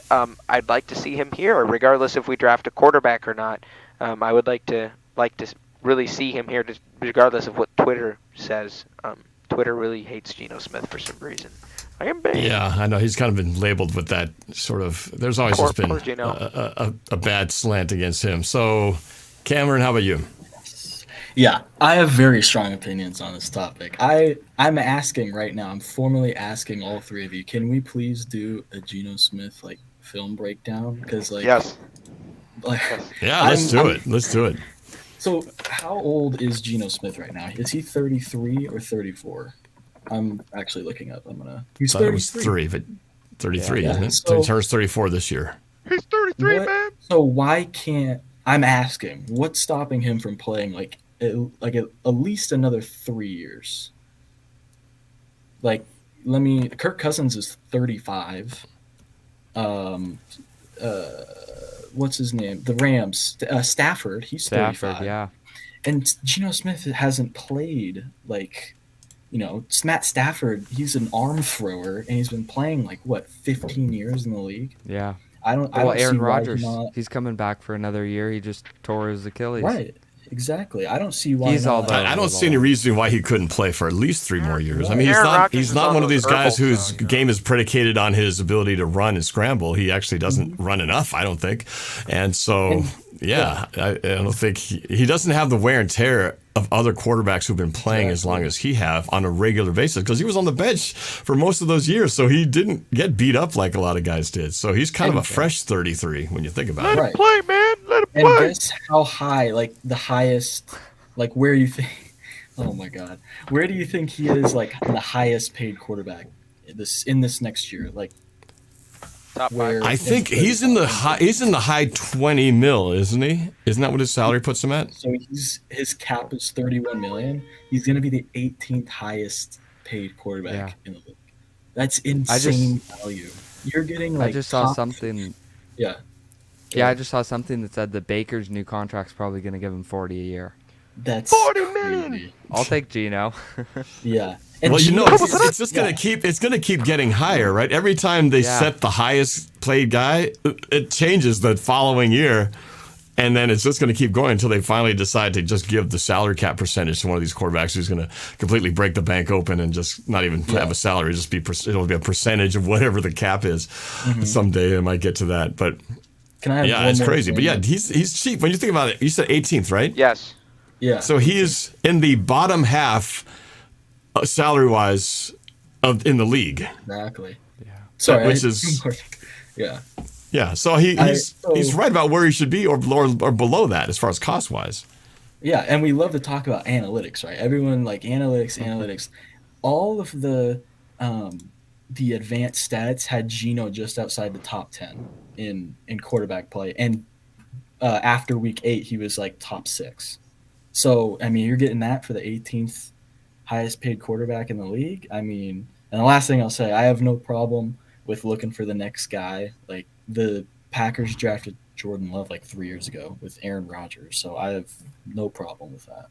I'd like to see him here, regardless if we draft a quarterback or not. I would like to really see him here, regardless of what Twitter says. Twitter really hates Geno Smith for some reason. Yeah, I know. He's kind of been labeled with that sort of. There's always just been a bad slant against him. So, Cameron, how about you? Yeah, I have very strong opinions on this topic. I'm asking right now, I'm formally asking all three of you, can we please do a Geno Smith film breakdown? Because yes. Yeah, let's do it. Let's do it. So how old is Geno Smith right now? Is he 33 or 34? I'm actually looking up. He's 33. It was 3, but 33, isn't it? So, he turns 34 this year. He's 33, man. So why can't I'm asking? What's stopping him from playing at least another 3 years? Kirk Cousins is 35. What's his name? The Rams. Stafford. He's 35. Yeah. And Geno Smith hasn't played Matt Stafford. He's an arm thrower, and he's been playing 15 years in the league. Yeah. I don't Aaron see Rodgers. why He's coming back for another year. He just tore his Achilles. Right. Exactly. I don't see why. He's all done. I don't see any reason why he couldn't play for at least 3 more years. I mean, he's not one of these guys whose game is predicated on his ability to run and scramble. He actually doesn't run enough, I don't think. And so, I don't think he doesn't have the wear and tear of other quarterbacks who've been playing as long as he have on a regular basis, because he was on the bench for most of those years, so he didn't get beat up like a lot of guys did. So he's kind of a fresh 33 when you think about it. Let him play, man. Let him play. And guess how high, the highest, where you think, oh my God, where do you think he is, the highest paid quarterback in this next year? Top 5. I think he's in the high 20 mil, isn't he? Isn't that what his salary puts him at? So his cap is 31 million. He's going to be the 18th highest paid quarterback in the league. That's insane value. You're getting I just saw something. Yeah. Yeah, I just saw something that said that Baker's new contract's probably going to give him 40 a year. That's 40 million. crazy. I'll take Geno. Yeah. Well, it's just going to keep getting higher, right? Every time they set the highest paid guy, it changes the following year, and then it's just going to keep going until they finally decide to just give the salary cap percentage to one of these quarterbacks who's going to completely break the bank open and just not even have a salary, it'll be a percentage of whatever the cap is. Someday I might get to that, but can I have it's crazy. But he's cheap when you think about it. You said 18th, right? Yes. Yeah. So he is in the bottom half. Salary-wise, in the league, exactly. Yeah. Sorry, yeah. So he's right about where he should be, or below that, as far as cost-wise. Yeah, and we love to talk about analytics, right? Everyone analytics. All of the advanced stats had Geno just outside the top 10 in quarterback play, and after week 8, he was top 6. So I mean, you're getting that for the 18th. Highest paid quarterback in the league. I mean, and the last thing I'll say, I have no problem with looking for the next guy. The Packers drafted Jordan Love 3 years ago with Aaron Rodgers, so I have no problem with that.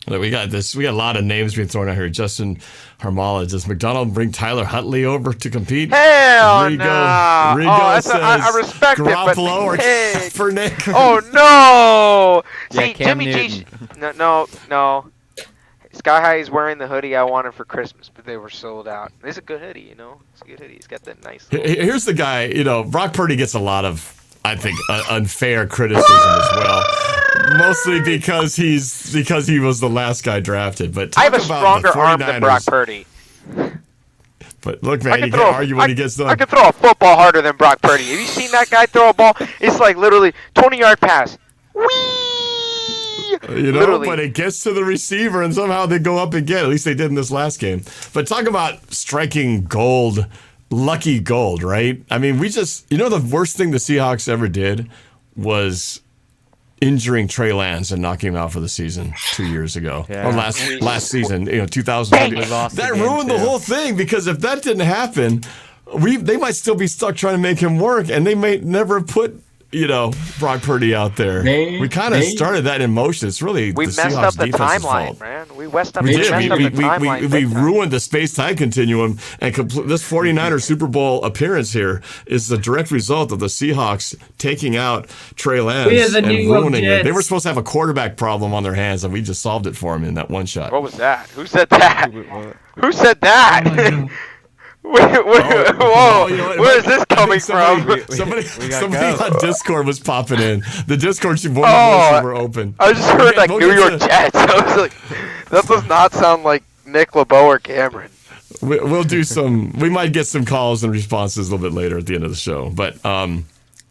We got a lot of names being thrown out here. Justin Harmala, does McDonald bring Tyler Huntley over to compete? Hell Rigo, no! I respect Garoppolo it, but Kaepernick. Oh no! Yeah, See, Cam Jimmy G. Newton. No. Sky High is wearing the hoodie I wanted for Christmas, but they were sold out. It's a good hoodie, you know. It's a good hoodie. It's got that nice. Here's the guy. You know, Brock Purdy gets a lot of, I think, unfair criticism as well. Mostly because he was the last guy drafted. But I have a stronger arm than Brock Purdy. But look, man, you can't argue when he gets done. I can throw a football harder than Brock Purdy. Have you seen that guy throw a ball? It's like literally 20-yard pass. Whee! You know, literally. but it gets to the receiver, and somehow they go up again. At least they did in this last game. But talk about striking gold, lucky gold, right? I mean, the worst thing the Seahawks ever did was injuring Trey Lance and knocking him out for the season 2 years ago. Yeah. Or last season, 2020. That ruined the whole thing, because if that didn't happen, they might still be stuck trying to make him work, and they may never put Brock Purdy out there. We kind of started that in motion. It's really we the messed Seahawks up the defense's timeline, fault. man. We messed up We the timeline. We ruined the space-time continuum, and this 49ers Super Bowl appearance here is the direct result of the Seahawks taking out Trey Lance and ruining it. They were supposed to have a quarterback problem on their hands, and we just solved it for him in that one shot. What was that? Who said that? Who said that? Whoa! Where is this coming from? Somebody on Discord was popping in. The Discord voices were open. I just heard New York Jets. I was like, that does not sound like Nick LeBeau or Cameron. We'll do some. We might get some calls and responses a little bit later at the end of the show. But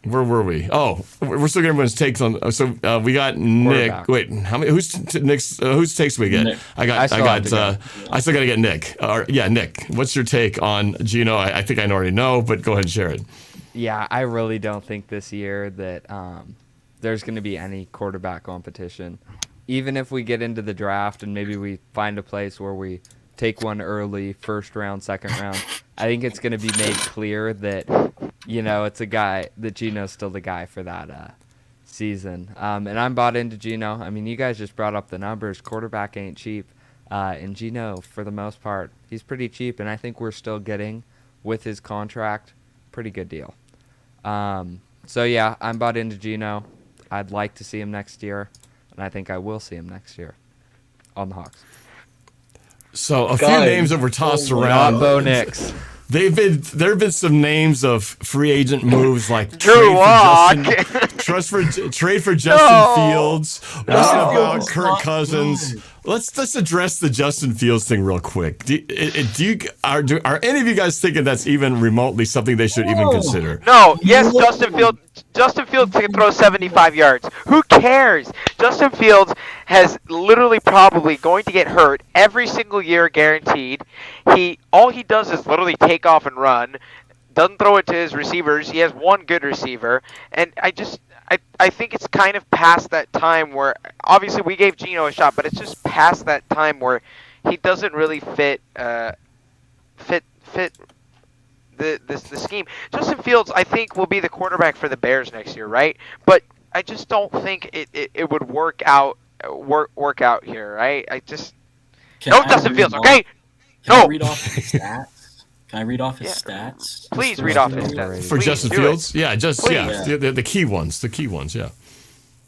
where were we? Oh, we're still getting everyone's takes on. So we got Nick. Wait, how many? Whose takes we get? Nick. I still got to get Nick. Nick. What's your take on Geno? I think I already know, but go ahead and share it. Yeah, I really don't think this year that there's going to be any quarterback competition. Even if we get into the draft and maybe we find a place where we take one early, first round, second round, I think it's going to be made clear that, it's a guy, that Geno's still the guy for that season. And I'm bought into Geno. I mean, you guys just brought up the numbers. Quarterback ain't cheap. And Geno, for the most part, he's pretty cheap. And I think we're still getting, with his contract, pretty good deal. So, yeah, I'm bought into Geno. I'd like to see him next year. And I think I will see him next year on the Hawks. So a few names that were tossed around. Bo Nix. There have been some names of free agent moves like Drew Lock. trade for Justin Fields. What about Kirk Cousins? Let's address the Justin Fields thing real quick. Are any of you guys thinking that's even remotely something they should even consider? No. Yes, Justin Fields can throw 75 yards. Who cares? Justin Fields has literally probably going to get hurt every single year, guaranteed. All he does is literally take off and run. Doesn't throw it to his receivers. He has one good receiver, and I think it's kind of past that time where obviously we gave Geno a shot, but it's just past that time where he doesn't really fit the scheme. Justin Fields, I think, will be the quarterback for the Bears next year, right? But I just don't think it would work out here, right? Justin Fields, okay? Can I read off his stats? Can I read off his stats? Please read off his stats. For Justin Fields? Yeah, the key ones. The key ones, yeah.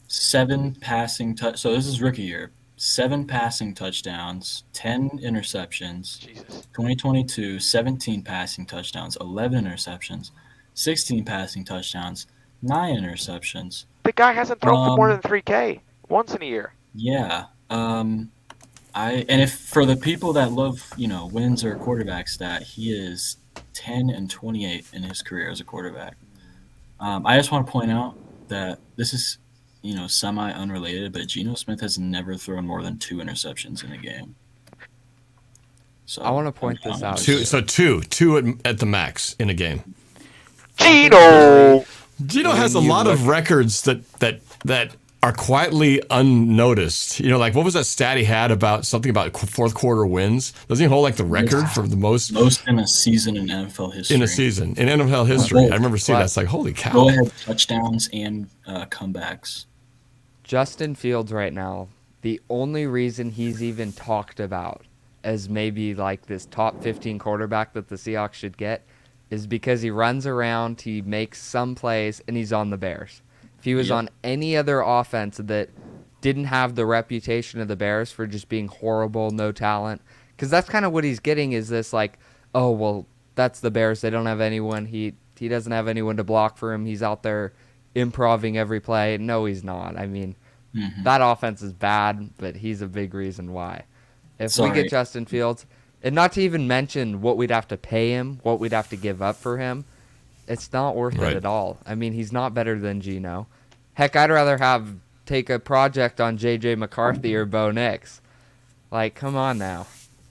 7 passing so this is rookie year. 7 passing touchdowns, 10 interceptions. Jesus. 2022, 17 passing touchdowns, 11 interceptions, 16 passing touchdowns, 9 interceptions. The guy hasn't thrown for more than 3K once in a year. Yeah. And if for the people that love, wins or quarterback stat, he is 10-28 in his career as a quarterback. I just want to point out that this is, semi-unrelated, but Geno Smith has never thrown more than 2 interceptions in a game. So I want to point this out. Two at the max in a game. Geno has a lot of records that are quietly unnoticed. Like what was that stat he had about something about fourth quarter wins? Doesn't he hold the record for the most in a season in NFL history? In a season in NFL history, I remember seeing that. It's like holy cow! Go ahead, touchdowns and comebacks. Justin Fields right now, the only reason he's even talked about as maybe this top 15 quarterback that the Seahawks should get is because he runs around, he makes some plays, and he's on the Bears. If he was on any other offense that didn't have the reputation of the Bears for just being horrible, no talent. Because that's kind of what he's getting is this like, oh, well, that's the Bears. They don't have anyone. He doesn't have anyone to block for him. He's out there improving every play. No, he's not. I mean, that offense is bad, but he's a big reason why. If we get Justin Fields, and not to even mention what we'd have to pay him, what we'd have to give up for him, it's not worth it at all. I mean, he's not better than Geno. Heck, I'd rather take a project on J.J. McCarthy or Bo Nix. Like, come on now.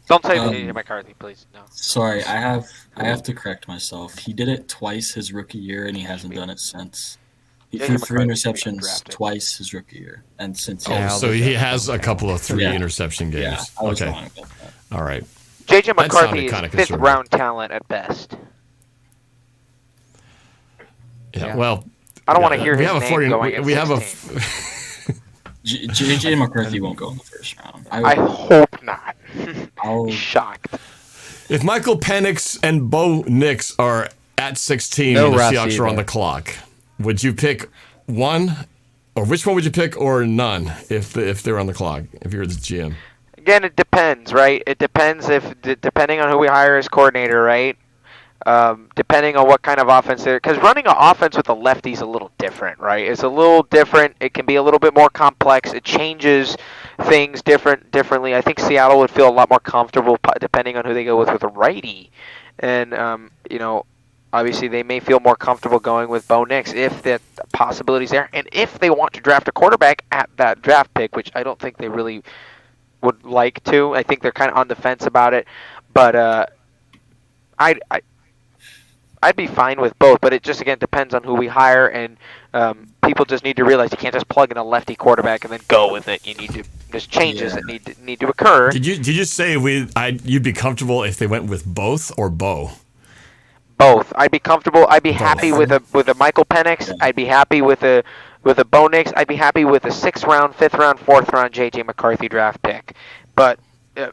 Don't say J.J. McCarthy, please. No. Sorry, I have to correct myself. He did it twice his rookie year, and he hasn't done it since. He threw 3 interceptions twice his rookie year, and since. So he has a couple of 3 interception games. Yeah, I was wrong about that. All right. J.J. McCarthy is 5th round talent at best. Yeah. Well, I don't want to hear his name going at 16. We have J.J. McCarthy won't go in the first round. I hope not. I'll be shocked. If Michael Penix and Bo Nix are at 16 and the Seahawks are on the clock, would you pick one, or which one would you pick, or none if they're on the clock, if you're the GM? Again, it depends, right? It depends depending on who we hire as coordinator, right? Depending on what kind of offense they're, because running an offense with a lefty is a little different, right? It's a little different. It can be a little bit more complex. It changes things differently. I think Seattle would feel a lot more comfortable depending on who they go with a righty, and obviously they may feel more comfortable going with Bo Nix if that possibility's there, and if they want to draft a quarterback at that draft pick, which I don't think they really would like to. I think they're kind of on the fence about it, but I'd be fine with both, but it just, again, depends on who we hire, and people just need to realize you can't just plug in a lefty quarterback and then go with it. You need to, there's changes that need to occur. Did you say you'd be comfortable if they went with both or Bo? Both. I'd be comfortable. I'd be happy with a Michael Penix. I'd be happy with a Bo Nix. I'd be happy with a 6th round, 5th round, 4th round J.J. McCarthy draft pick. But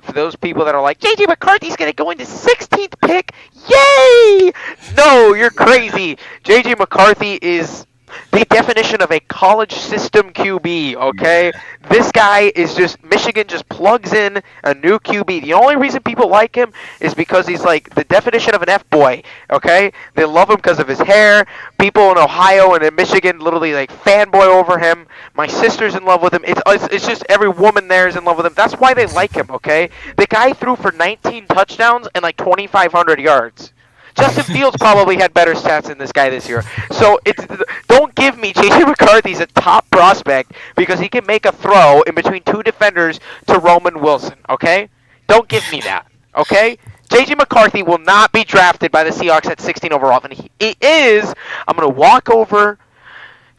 for those people that are like, J.J. McCarthy's going to go into 16th pick, yay! No, you're crazy. J.J. McCarthy is the definition of a college system QB, okay? This guy is just, Michigan just plugs in a new QB. The only reason people like him is because he's like the definition of an F-boy, okay? They love him because of his hair. People in Ohio and in Michigan literally like fanboy over him. My sister's in love with him. It's just every woman there is in love with him. That's why they like him, okay? The guy threw for 19 touchdowns and like 2,500 yards. Justin Fields probably had better stats than this guy this year. So don't give me J.J. McCarthy's a top prospect because he can make a throw in between 2 defenders to Roman Wilson, okay? Don't give me that, okay? J.J. McCarthy will not be drafted by the Seahawks at 16 overall. And he is, I'm going to walk over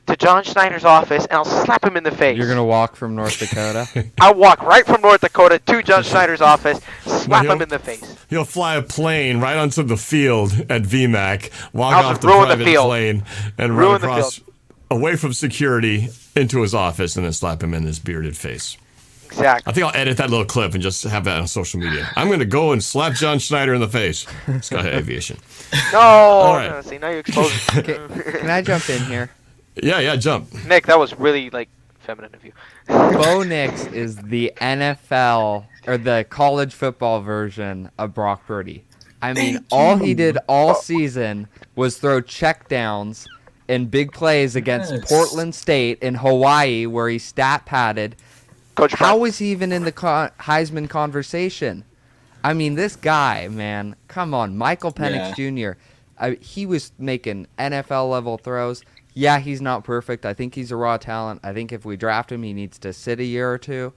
to John Schneider's office and I'll slap him in the face. You're going to walk from North Dakota? I'll walk right from North Dakota to John Schneider's office, slap him in the face. He'll fly a plane right onto the field at VMAC, walk off the private plane, and run across away from security into his office and then slap him in his bearded face. Exactly. I think I'll edit that little clip and just have that on social media. I'm going to go and slap John Schneider in the face. Let's go ahead, Aviation. No, right. No, see, now you're exposing. Can I jump in here? Yeah, jump. Nick, that was really, feminine of you. Bo Nix is the NFL, or the college football version of Brock Purdy. I mean, all he did all season was throw checkdowns and big plays against Portland State in Hawaii, where he stat padded. How was he even in the Heisman conversation? I mean, this guy, man, come on. Michael Penix Jr., he was making NFL-level throws. Yeah, he's not perfect. I think he's a raw talent. I think if we draft him, he needs to sit a year or two.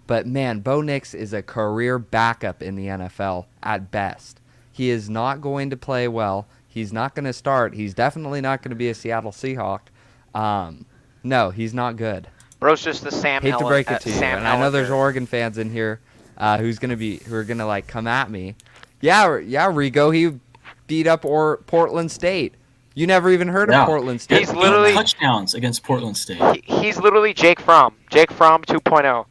But, man, Bo Nix is a career backup in the NFL at best. He is not going to play well. He's not going to start. He's definitely not going to be a Seattle Seahawk. No, he's not good. Bro's just the Sam Hate Helen, to break it to you, Sam and I know there's Helen. Oregon fans in here who are gonna come at me. Yeah, Rigo, he beat up Portland State. You never even heard of Portland State. He's literally touchdowns against Portland State. He's literally Jake Fromm. Jake Fromm 2.0.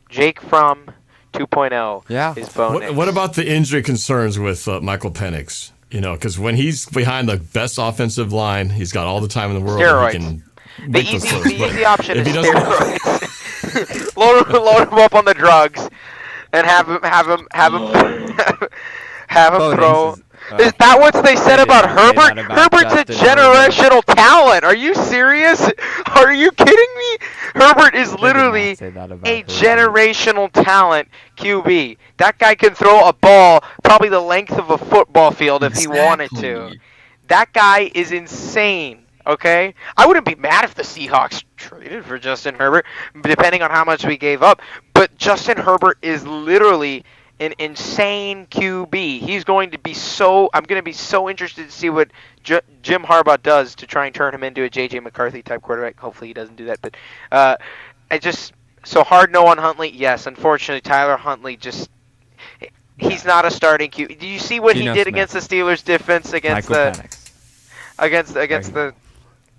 Jake Fromm 2.0. Yeah. Is Bo Nix. What about the injury concerns with Michael Penix? Because when he's behind the best offensive line, he's got all the time in the world. Steroids. He can The easy option is steroids. load him up on the drugs, and have him Bo throw. Nix Is that what they said They did about not say Herbert? that about Herbert's a Justin generational talent. Are you serious? Are you kidding me? Herbert is They did not literally say that about a Herbert. generational talent QB. That guy can throw a ball probably the length of a football field if he wanted to. Exactly. That guy is insane. Okay? I wouldn't be mad if the Seahawks traded for Justin Herbert, depending on how much we gave up. But Justin Herbert is literally an insane QB. He's going to be I'm going to be so interested to see what Jim Harbaugh does to try and turn him into a J.J. McCarthy type quarterback. Hopefully he doesn't do that. But so hard no on Huntley. Yes, unfortunately, Tyler Huntley he's not a starting QB. Did you see what he Geno did Smith. against the Steelers defense against Michael Penix. against the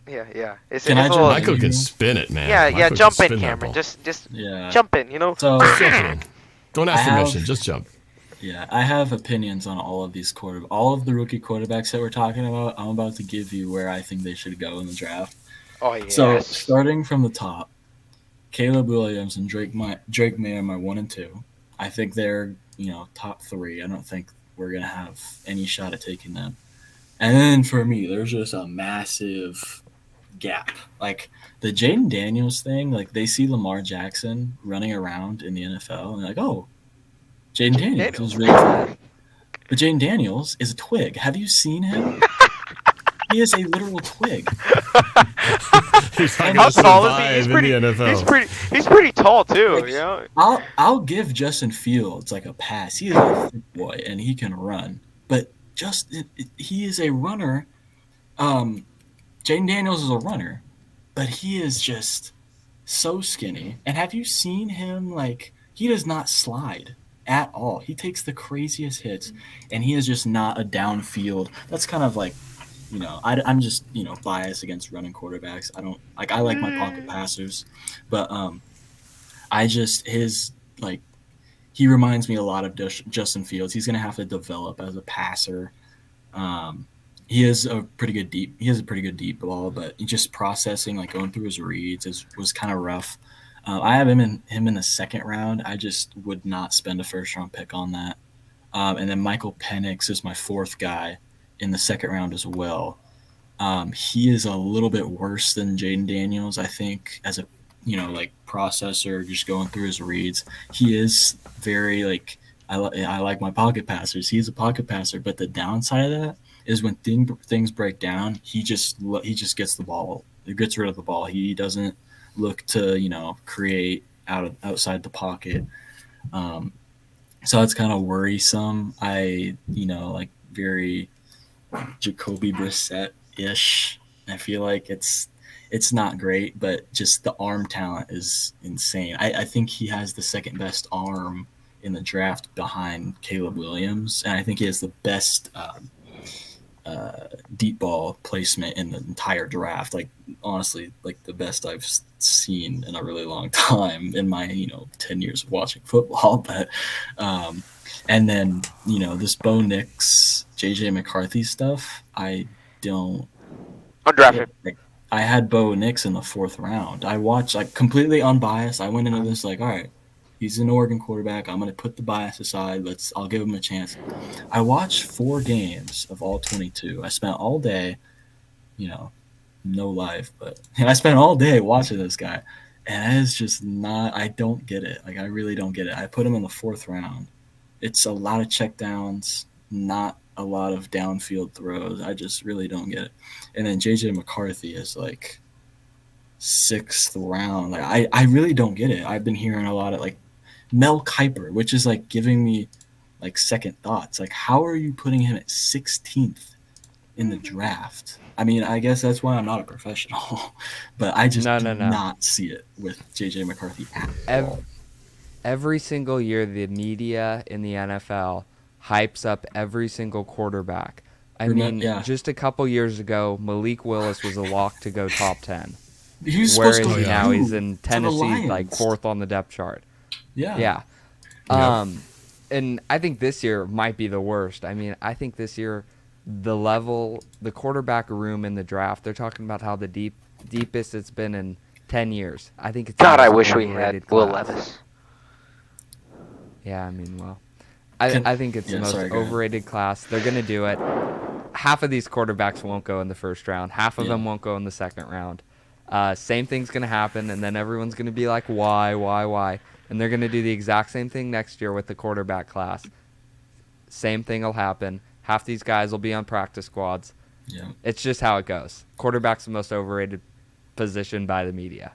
yeah. It's Can I a jump little, in? Michael can spin it, man. yeah, Michael can jump in, spin that Cameron. ball. Just Yeah. jump in, you know. So Jump in. Don't ask I have- permission. Just jump. yeah, I have opinions on all of these all of the rookie quarterbacks that we're talking about. I'm about to give you where I think they should go in the draft. Oh yes. So starting from the top, Caleb Williams and Drake May are my 1 and 2. I think they're top 3. I don't think we're gonna have any shot at taking them. And then for me, there's just a massive gap. Like the Jaden Daniels thing, like they see Lamar Jackson running around in the NFL and they're like, oh, Jaden Daniels is really cool. But Jaden Daniels is a twig. Have you seen him? He is a literal twig. He's not How going to tall is he? survive in the NFL. He's pretty tall too. Like, You know. I'll give Justin Fields like a pass. He is a thick boy and he can run. But he is a runner. Jaden Daniels is a runner, but he is just so skinny. And have you seen him? Like, he does not slide at all. He takes the craziest hits, and he is just not a downfield. That's kind of like, I'm just biased against running quarterbacks. I like my pocket passers, but he reminds me a lot of Justin Fields. He's gonna have to develop as a passer. He has a pretty good deep ball, but just processing, like going through his reads, was kind of rough. I have him in the second round. I just would not spend a first round pick on that. And then Michael Penix is my 4th guy in the second round as well. He is a little bit worse than Jaden Daniels, I think, as a processor, just going through his reads. He is very I like my pocket passers. He's a pocket passer, but the downside of that is when things break down, he just gets the ball. He gets rid of the ball. He doesn't look to create outside the pocket. So it's kind of worrisome. Very Jacoby Brissett-ish. I feel like it's not great, but just the arm talent is insane. I think he has the second best arm in the draft behind Caleb Williams, and I think he has the best deep ball placement in the entire draft. Like, honestly, the best I've seen in a really long time in my 10 years of watching football. But and then this Bo Nix, JJ McCarthy stuff, I don't. Undrafted. I had Bo Nix in the 4th round. I watched completely unbiased. I went into this all right, he's an Oregon quarterback. I'm going to put the bias aside. I'll give him a chance. I watched 4 games of all 22. I spent all day, no life, but I spent all day watching this guy. And it's just not – I don't get it. I really don't get it. I put him in the 4th round. It's a lot of checkdowns, not a lot of downfield throws. I just really don't get it. And then J.J. McCarthy is 6th round. I really don't get it. I've been hearing a lot of Mel Kiper, which is giving me second thoughts. How are you putting him at 16th in the draft? I mean, I guess that's why I'm not a professional, but I just do not see it with JJ McCarthy at all. Every single year, the media in the NFL hypes up every single quarterback. Just a couple years ago, Malik Willis was a lock to go top 10. Where is he now? He's in Tennessee, 4th on the depth chart. Yeah. And I think this year might be the worst. I think this year the quarterback room in the draft, they're talking about how the deepest it's been in 10 years. I think it's God, the I most wish we overrated had Will class. Levis. Yeah, I mean, well, I think it's the most overrated class. They're going to do it. Half of these quarterbacks won't go in the first round. Half of them won't go in the second round. Same thing's going to happen, and then everyone's going to be like, why? And they're going to do the exact same thing next year with the quarterback class. Same thing will happen. Half these guys will be on practice squads. Yeah. It's just how it goes. Quarterback's the most overrated position by the media.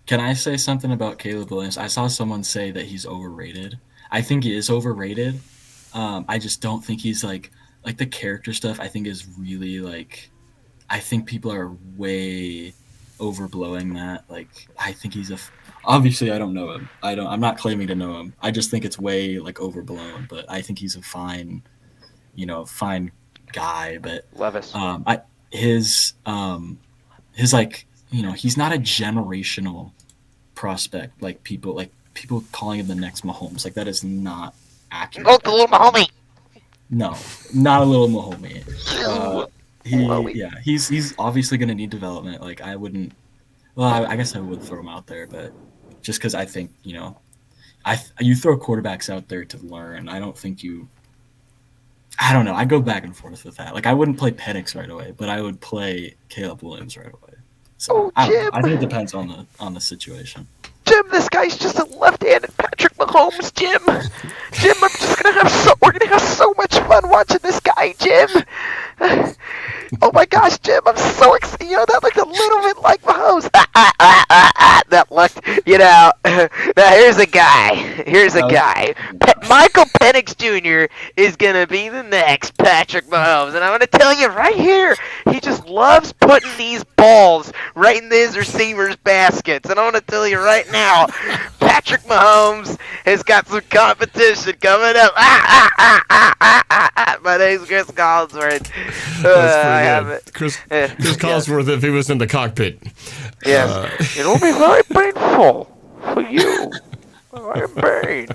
Can I say something about Caleb Williams? I saw someone say that he's overrated. I think he is overrated. I just don't think he's like the character stuff. I think is really like, I think people are way overblowing that. Like, I think he's obviously I don't know him. I'm not claiming to know him. I just think it's way like overblown. But I think he's a fine guy. But Levis. His like, he's not a generational prospect like people calling him the next Mahomes. Like, that is not accurate. Oh, the little Mahomie. No, not a little Mahomie. He's obviously going to need development. Like, I wouldn't. Well, I guess I would throw him out there, but just because I think you throw quarterbacks out there to learn. I don't think you. I don't know. I go back and forth with that. Like, I wouldn't play Penix right away, but I would play Caleb Williams right away. So Jim. I think it depends on the situation. Jim, this guy's just a left-handed Patrick Mahomes, Jim. Jim, we're gonna have so much fun watching this guy, Jim. Oh my gosh, Jim, I'm so excited. That looked a little bit like Mahomes. That looked, now here's a guy. Michael Penix Jr. is gonna be the next Patrick Mahomes, and I'm gonna tell you right here, he just loves putting these balls right in his receivers' baskets, and I'm gonna tell you right now, Patrick Mahomes has got some competition coming up. My name's Chris Collinsworth. Chris Collinsworth, if he was in the cockpit. Yes. It'll be very painful for you. I am pain.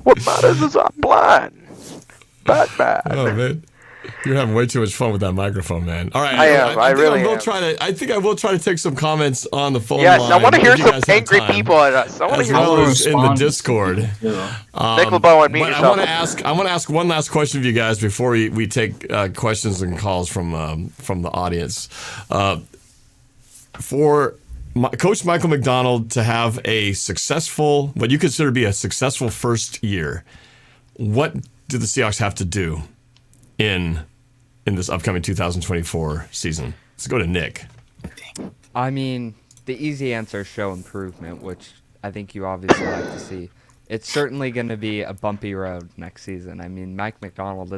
What matters is our plan. Batman. Oh, man. You're having way too much fun with that microphone, man. All right. I am. I really am. I think I will try to take some comments on the phone yes, line. I want to hear if you some guys have angry time, people at us. I want to as hear well some. as in the Discord. Nick LeBeau and me But I want to ask one last question of you guys before we take questions and calls from the audience. For Coach Michael Macdonald to have a successful, what you consider to be a successful first year, what do the Seahawks have to do in this upcoming 2024 season? Let's go to Nick. I mean, the easy answer is show improvement, which I think you obviously like to see. It's certainly going to be a bumpy road next season. I mean, Mike Macdonald,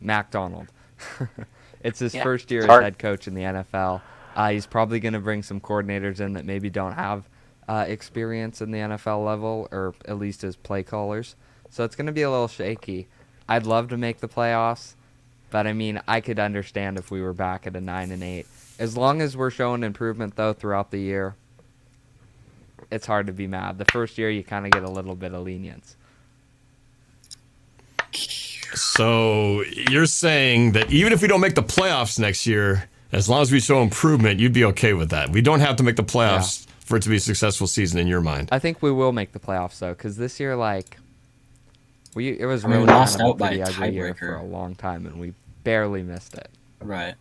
Macdonald. It's his first year as head coach in the NFL. He's probably going to bring some coordinators in that maybe don't have experience in the NFL level, or at least as play callers. So it's going to be a little shaky. I'd love to make the playoffs, but I mean, I could understand if we were back at a 9-8. As long as we're showing improvement, though, throughout the year, it's hard to be mad. The first year, you kind of get a little bit of lenience. So you're saying that even if we don't make the playoffs next year, as long as we show improvement, you'd be okay with that. We don't have to make the playoffs for it to be a successful season in your mind. I think we will make the playoffs, though, because this year, it was really lost kind of out by a pretty ugly year tiebreaker for a long time, and we barely missed it. Right.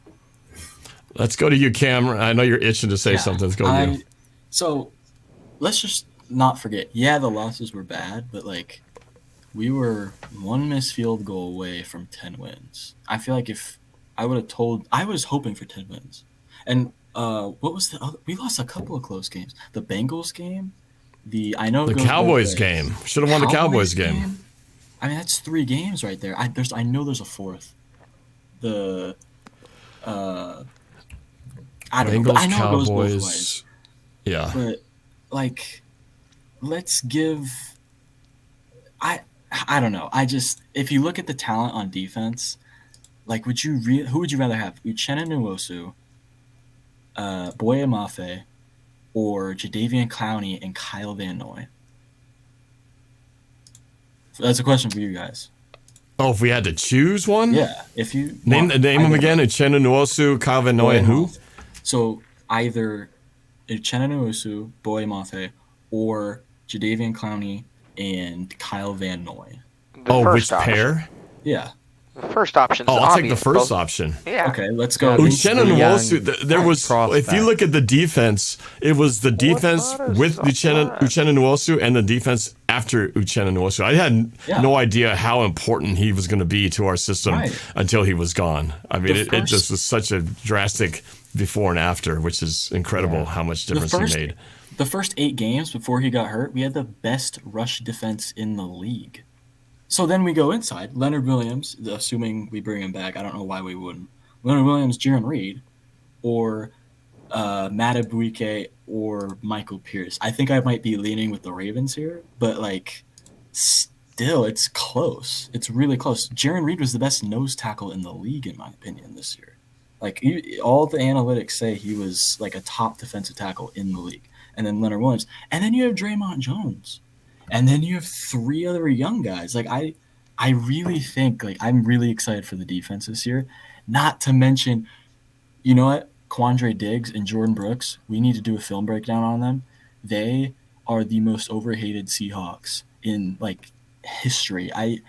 Let's go to you, Cam. I know you're itching to say something. Let's go to you. So let's just not forget. Yeah, the losses were bad, but we were one missed field goal away from 10 wins. I feel like if I would have I was hoping for 10 wins. And what was the other? We lost a couple of close games. The Bengals game, the Cowboys game. Should have won the Cowboys game. I mean, that's 3 games right there. I know there's a fourth. The I don't know. But I know Cowboys. It goes both ways. Yeah. But let's give. I don't know. If you look at the talent on defense, who would you rather have? Uchenna Nwosu, Boye Mafe, or Jadeveon Clowney and Kyle Van Noy? So that's a question for you guys. Oh, if we had to choose one? Yeah. If you name them again, Uchenna Nwosu, Kyle Van Noy, and who? So either Uchenna Nwosu, Boye Mafe, or Jadeveon Clowney and Kyle Van Noy. The Oh, which first option. pair? Yeah. The first option. Oh, I'll take the first option. Yeah. Okay, let's go. Uchenna young Nwosu, there was, prospect. if you look at the defense, it was the defense with Uchenna Nwosu and the defense after Uchenna Nwosu. I had no idea how important he was going to be to our system until he was gone. I mean, it just was such a drastic before and after, which is incredible how much difference he made. The first 8 games before he got hurt, we had the best rush defense in the league. So then we go inside. Leonard Williams, assuming we bring him back. I don't know why we wouldn't. Leonard Williams, Jaron Reed, or Matt Abuike, or Michael Pierce. I think I might be leaning with the Ravens here, but like still, it's close. It's really close. Jaron Reed was the best nose tackle in the league, in my opinion, this year. Like all the analytics say he was like a top defensive tackle in the league. And then Leonard Williams. And then you have Draymond Jones. And then you have 3 other young guys. Like I really think like I'm really excited for the defense this year. Not to mention, you know what? Quandre Diggs and Jordan Brooks, we need to do a film breakdown on them. They are the most overhated Seahawks in like history. I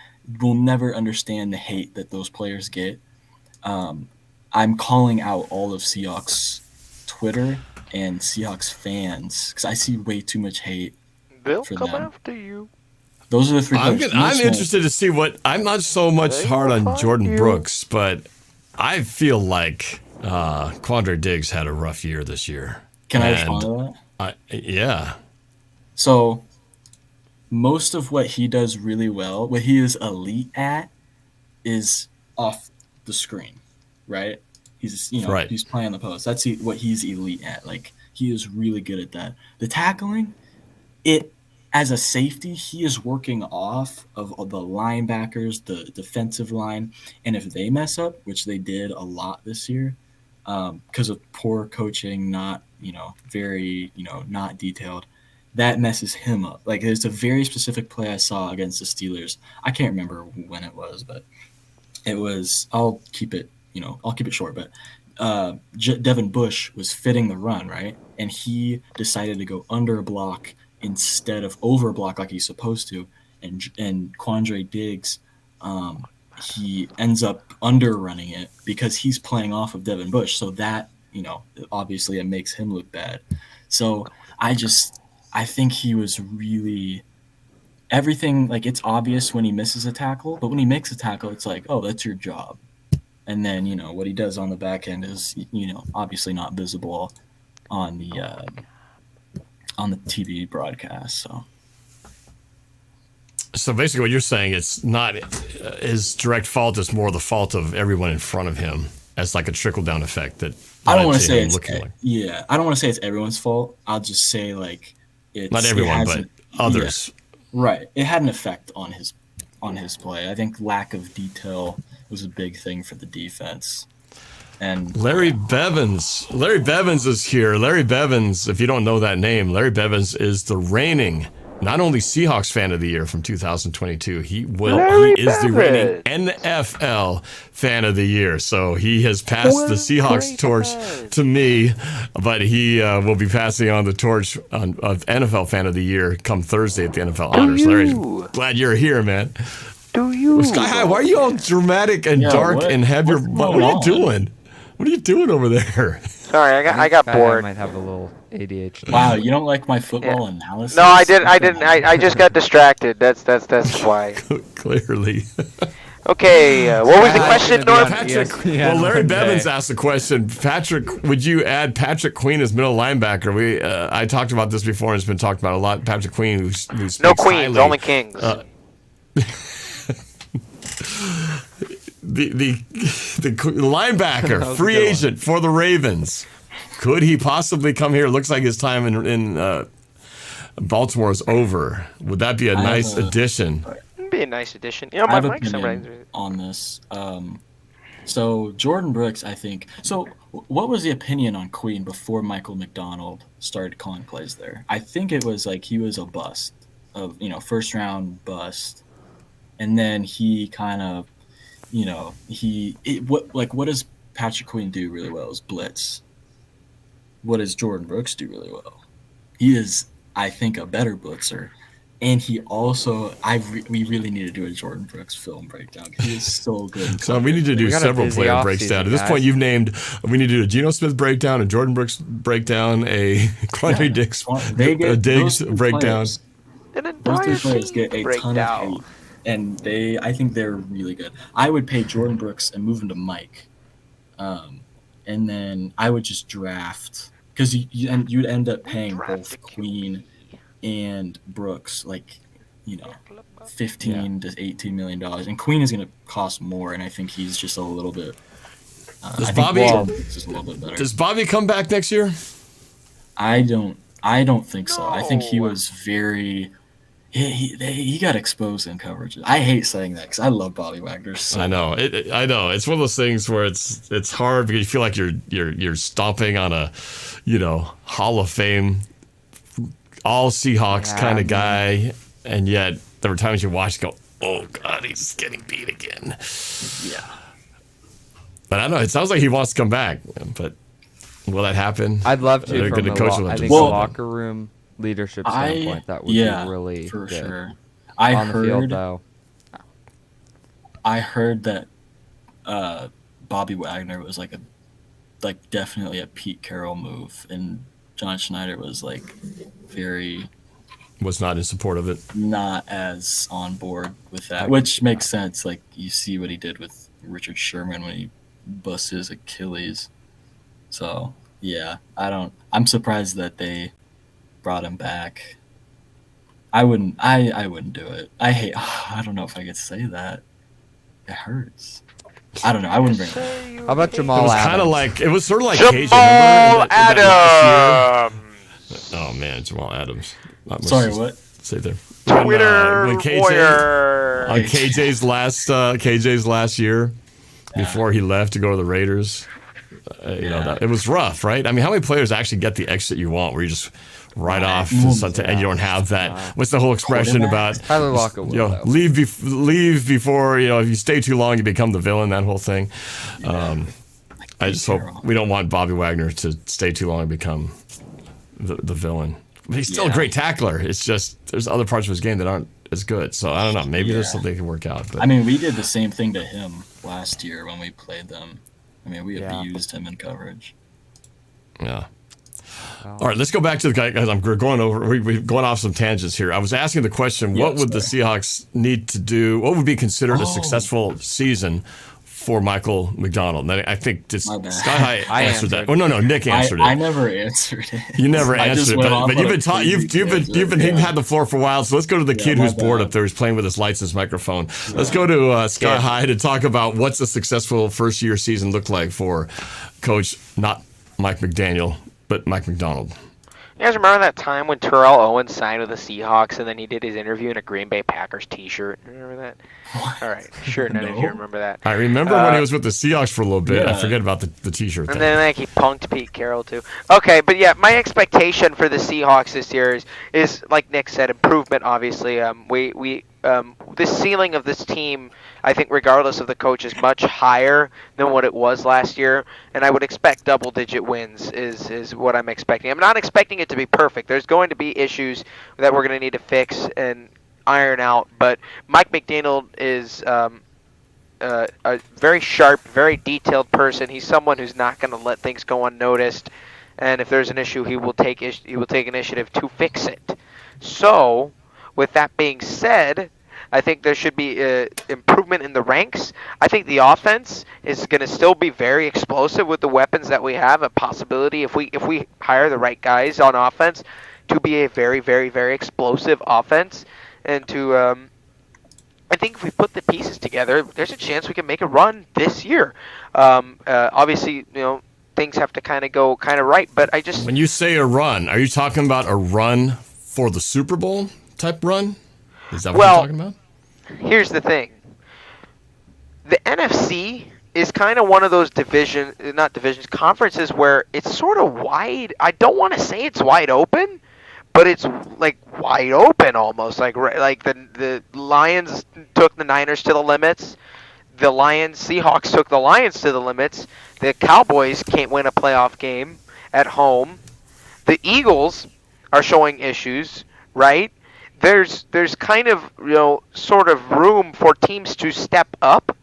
will never understand the hate that those players get. I'm calling out all of Seahawks Twitter and Seahawks fans because I see way too much hate. They'll for come them. After you. Those are the 3 players. I'm interested to see what. I'm not so much hard on Jordan Brooks, but I feel like Quandre Diggs had a rough year this year. Can I respond to that? Yeah. So most of what he does really well, what he is elite at, is off the screen, right? He's he's playing the post. That's what he's elite at. Like he is really good at that. The tackling, as a safety, he is working off of the linebackers, the defensive line, and if they mess up, which they did a lot this year, because of poor coaching, not very not detailed, that messes him up. Like there's a very specific play I saw against the Steelers. I can't remember when it was, but it was. I'll keep it short. But Devin Bush was fitting the run, right, and he decided to go under a block instead of over block like he's supposed to, and Quandre Diggs, he ends up under running it because he's playing off of Devin Bush. So that obviously it makes him look bad. So I think he was really everything. Like it's obvious when he misses a tackle, but when he makes a tackle, it's like, oh, that's your job. And then what he does on the back end is obviously not visible on the TV broadcast. So basically what you're saying, it's not his direct fault, it's more the fault of everyone in front of him as like a trickle-down effect that I don't want to say I don't want to say it's everyone's fault. I'll just say like it's not everyone, but others. Yeah, right. It had an effect on his play. I think lack of detail was a big thing for the defense. And Larry Bevins is here. Larry Bevins, if you don't know that name, Larry Bevins is the reigning, not only Seahawks fan of the year from 2022, he is the reigning NFL fan of the year. So he has passed the Seahawks torch to me, but he will be passing on the torch of NFL fan of the year come Thursday at the NFL Honors. Larry, glad you're here, man. Do you? Sky High, why are you all dramatic and dark and have your... What are you doing? What are you doing over there? Sorry, I got bored. I might have a little ADHD. Wow, you don't like my football analysis? No, I didn't. I just got distracted. That's why. Clearly. Okay, what was the question, Norb? Well, Larry Bevins asked the question. Patrick, would you add Patrick Queen as middle linebacker? I talked about this before, and it's been talked about a lot. Patrick Queen, who speaks no queens, highly, only kings. The linebacker, free agent for the Ravens. Could he possibly come here? Looks like his time in Baltimore is over. Would that be a nice addition? It'd be a nice addition. I have an opinion on this. So Jordan Brooks, I think. So what was the opinion on Queen before Michael Macdonald started calling plays there? I think it was like he was a bust, first round bust, and then he kind of. What does Patrick Queen do really well is blitz. what does Jordan Brooks do really well? He is, I think, a better blitzer. And he also, we really need to do a Jordan Brooks film breakdown. He is so good. So we need to do got a several busy player offseason, breakdowns. At this guys. point, you've named. We need to do a Geno Smith breakdown, a Jordan Brooks breakdown, a Quandre Diggs breakdown. Those two players get a ton of hate, and I think they're really good. I would pay Jordan Brooks and move him to Mike, and then I would just draft, because you'd end up paying both Queen and Brooks, like, $15 to $18 million, and Queen is going to cost more, and I think he's just a little bit. Does just a little bit better. Does Bobby come back next year? I don't think so. I think he was very. He got exposed in coverage. I hate saying that because I love Bobby Wagner. So. I know. I know. It's one of those things where it's hard because you feel like you're stomping on a, Hall of Fame, all Seahawks kind of guy, and yet there were times you watch and go, oh God, he's getting beat again. Yeah. But I don't know. It sounds like he wants to come back, but will that happen? I'd love to. They're From gonna the coach him I to think do the something. locker room leadership standpoint, that would be really for good. sure. On the field, though. I heard that Bobby Wagner was definitely a Pete Carroll move, and John Schneider was Was not in support of it. not as on board with that, which makes sense. Like, you see what he did with Richard Sherman when he busted his Achilles. So yeah, I'm surprised that they brought him back. I wouldn't do it. I don't know if I could say that. It hurts. I don't know. I wouldn't bring it back. How about It Jamal was Adams? kind of like it was sort of like Jamal Cajun, remember that last Adams. year? Oh man, Jamal Adams. Not much Sorry, to what? Say there. Twitter when KJ, warrior. on KJ's last year, before he left to go to the Raiders, it was rough, right? I mean, how many players actually get the exit you want, where you just ride off to something and you don't have that? What's the whole expression about? Tyler Lockett will, though. Leave before if you stay too long, you become the villain. That whole thing. I just hope we don't want Bobby Wagner to stay too long and become the villain. But he's still a great tackler. It's just there's other parts of his game that aren't as good. So I don't know. Maybe there's something that can work out. But I mean, we did the same thing to him last year when we played them. I mean, we abused him in coverage. Yeah. All right, let's go back to the guy. Guys, we're going off some tangents here. I was asking the question: what would the Seahawks need to do? What would be considered a successful season for Michael Macdonald? And I think Sky High answered that. Oh no, Nick answered it. I never answered it. You never answered it, but you've been taught. You've been had the floor for a while. So let's go to the kid who's bored up there, who's playing with his lights and his microphone. Let's go to Sky High to talk about what's a successful first year season look like for Coach, not Mike McDaniel, but Mike Macdonald. You guys remember that time when Terrell Owens signed with the Seahawks and then he did his interview in a Green Bay Packers t-shirt? Remember that? All right. Sure, none of you remember that. I remember when he was with the Seahawks for a little bit. I forget about the t-shirt and thing. then he punked Pete Carroll too. Okay, but yeah, my expectation for the Seahawks this year is like Nick said, improvement. Obviously, the ceiling of this team, I think, regardless of the coach, is much higher than what it was last year, and I would expect double-digit wins is what I'm expecting. I'm not expecting it to be perfect. There's going to be issues that we're going to need to fix and iron out, but Mike McDaniel is a very sharp, very detailed person. He's someone who's not going to let things go unnoticed, and if there's an issue, he will take initiative to fix it. So, with that being said, I think there should be improvement in the ranks. I think the offense is going to still be very explosive with the weapons that we have. A possibility, if we hire the right guys on offense, to be a very, very, very explosive offense. And to, I think if we put the pieces together, there's a chance we can make a run this year. Obviously, things have to kind of go right. But I just... When you say a run, are you talking about a run for the Super Bowl type run? Is that what you're talking about? Here's the thing. The NFC is kind of one of those conferences where it's sort of wide. I don't want to say it's wide open, but it's like wide open almost. Like the Lions took the Niners to the limits. The Seahawks took the Lions to the limits. The Cowboys can't win a playoff game. at home. The Eagles are showing issues, right? There's kind of, sort of room for teams to step up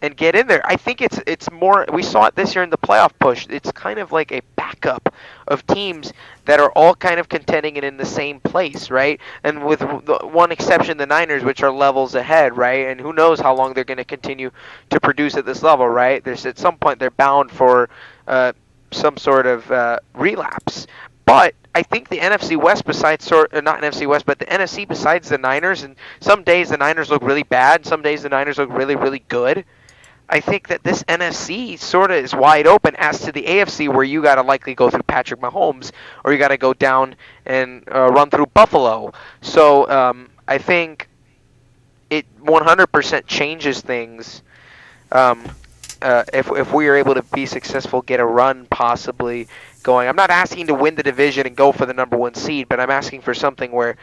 and get in there. I think it's more, we saw it this year in the playoff push. It's kind of like a backup of teams that are all kind of contending and in the same place, right? And with the one exception, the Niners, which are levels ahead, right? And who knows how long they're going to continue to produce at this level, right? There's at some point they're bound for some sort of relapse. But I think the NFC West not NFC West, but the NFC besides the Niners, and some days the Niners look really bad, some days the Niners look really, really good. I think that this NFC sort of is wide open as to the AFC, where you got to likely go through Patrick Mahomes, or you got to go down and run through Buffalo. So I think it 100% changes things if we are able to be successful, get a run possibly going. I'm not asking to win the division and go for the number 1 seed, but I'm asking for something where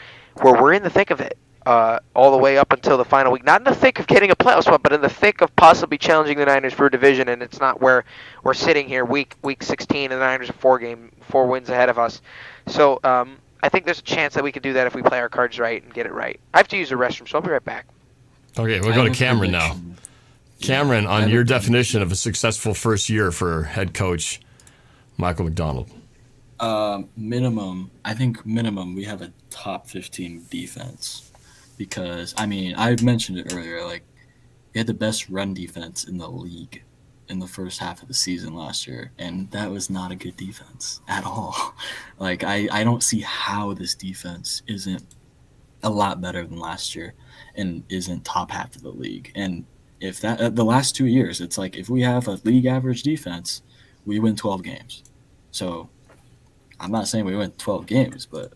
we're in the thick of it. All the way up until the final week. Not in the thick of getting a playoff spot, but in the thick of possibly challenging the Niners for a division, and it's not where we're sitting here week 16, and the Niners are 4 wins ahead of us. So I think there's a chance that we can do that if we play our cards right and get it right. I have to use the restroom, so I'll be right back. Okay, we'll go to Cameron now. Cameron, on your definition of a successful first year for head coach Michael Macdonald. Minimum, we have a top 15 defense. Because, I mentioned it earlier, we had the best run defense in the league in the first half of the season last year, and that was not a good defense at all. I don't see how this defense isn't a lot better than last year and isn't top half of the league. And if that the last 2 years, it's if we have a league average defense, we win 12 games. So I'm not saying we win 12 games, but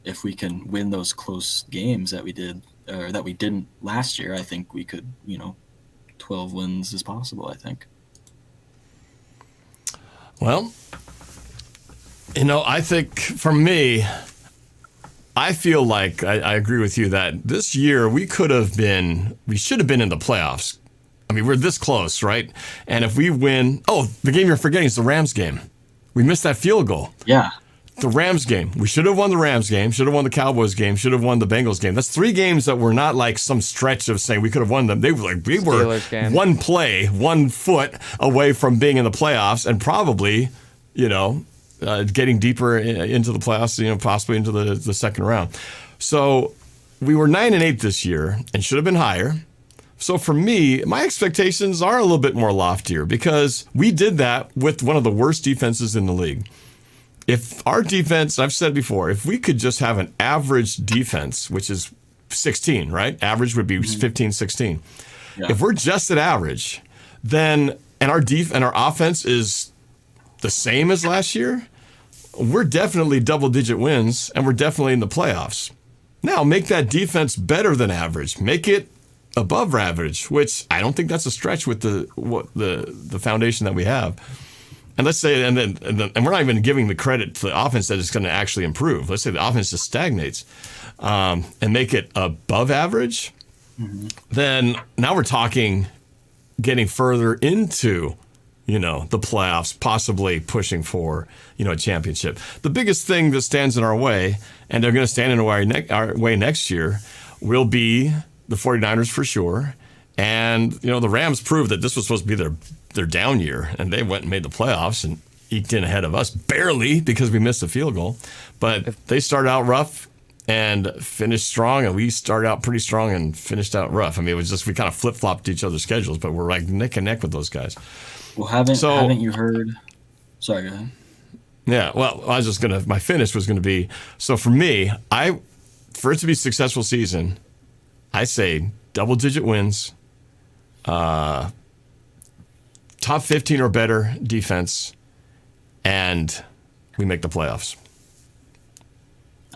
if we can win those close games that we did or that we didn't last year, I think we could, 12 wins is possible, I think. Well, I think for me, I feel like I agree with you that this year we should have been in the playoffs. We're this close, right? And if we win, the game you're forgetting is the Rams game. We missed that field goal. Yeah. The Rams game. We should have won the Rams game, should have won the Cowboys game, should have won the Bengals game. That's 3 games that were not like some stretch of saying we could have won them. They were we were one play, 1 foot away from being in the playoffs and probably, getting deeper into the playoffs, possibly into the second round. So we were 9-8 this year and should have been higher. So for me, my expectations are a little bit more loftier because we did that with one of the worst defenses in the league. If our defense, I've said before, if we could just have an average defense, which is 16, right? Average would be 15, 16. Yeah. If we're just at average, then and our offense is the same as last year, we're definitely double-digit wins, and we're definitely in the playoffs. Now, make that defense better than average. Make it above average, which I don't think that's a stretch with the foundation that we have. And let's say, and we're not even giving the credit to the offense that it's going to actually improve. Let's say the offense just stagnates and make it above average. Mm-hmm. Then now we're talking getting further into, the playoffs, possibly pushing for, a championship. The biggest thing that stands in our way, and they're going to stand in our way next year, will be the 49ers for sure. And, the Rams proved that this was supposed to be their down year, and they went and made the playoffs and eked in ahead of us, barely because we missed a field goal. But they started out rough and finished strong, and we started out pretty strong and finished out rough. It was just we kind of flip-flopped each other's schedules, but we're neck and neck with those guys. Well, haven't you heard? Sorry, go ahead. Yeah, well, my finish was going to be, so for me, for it to be a successful season, I say double-digit wins, top 15 or better defense, and we make the playoffs.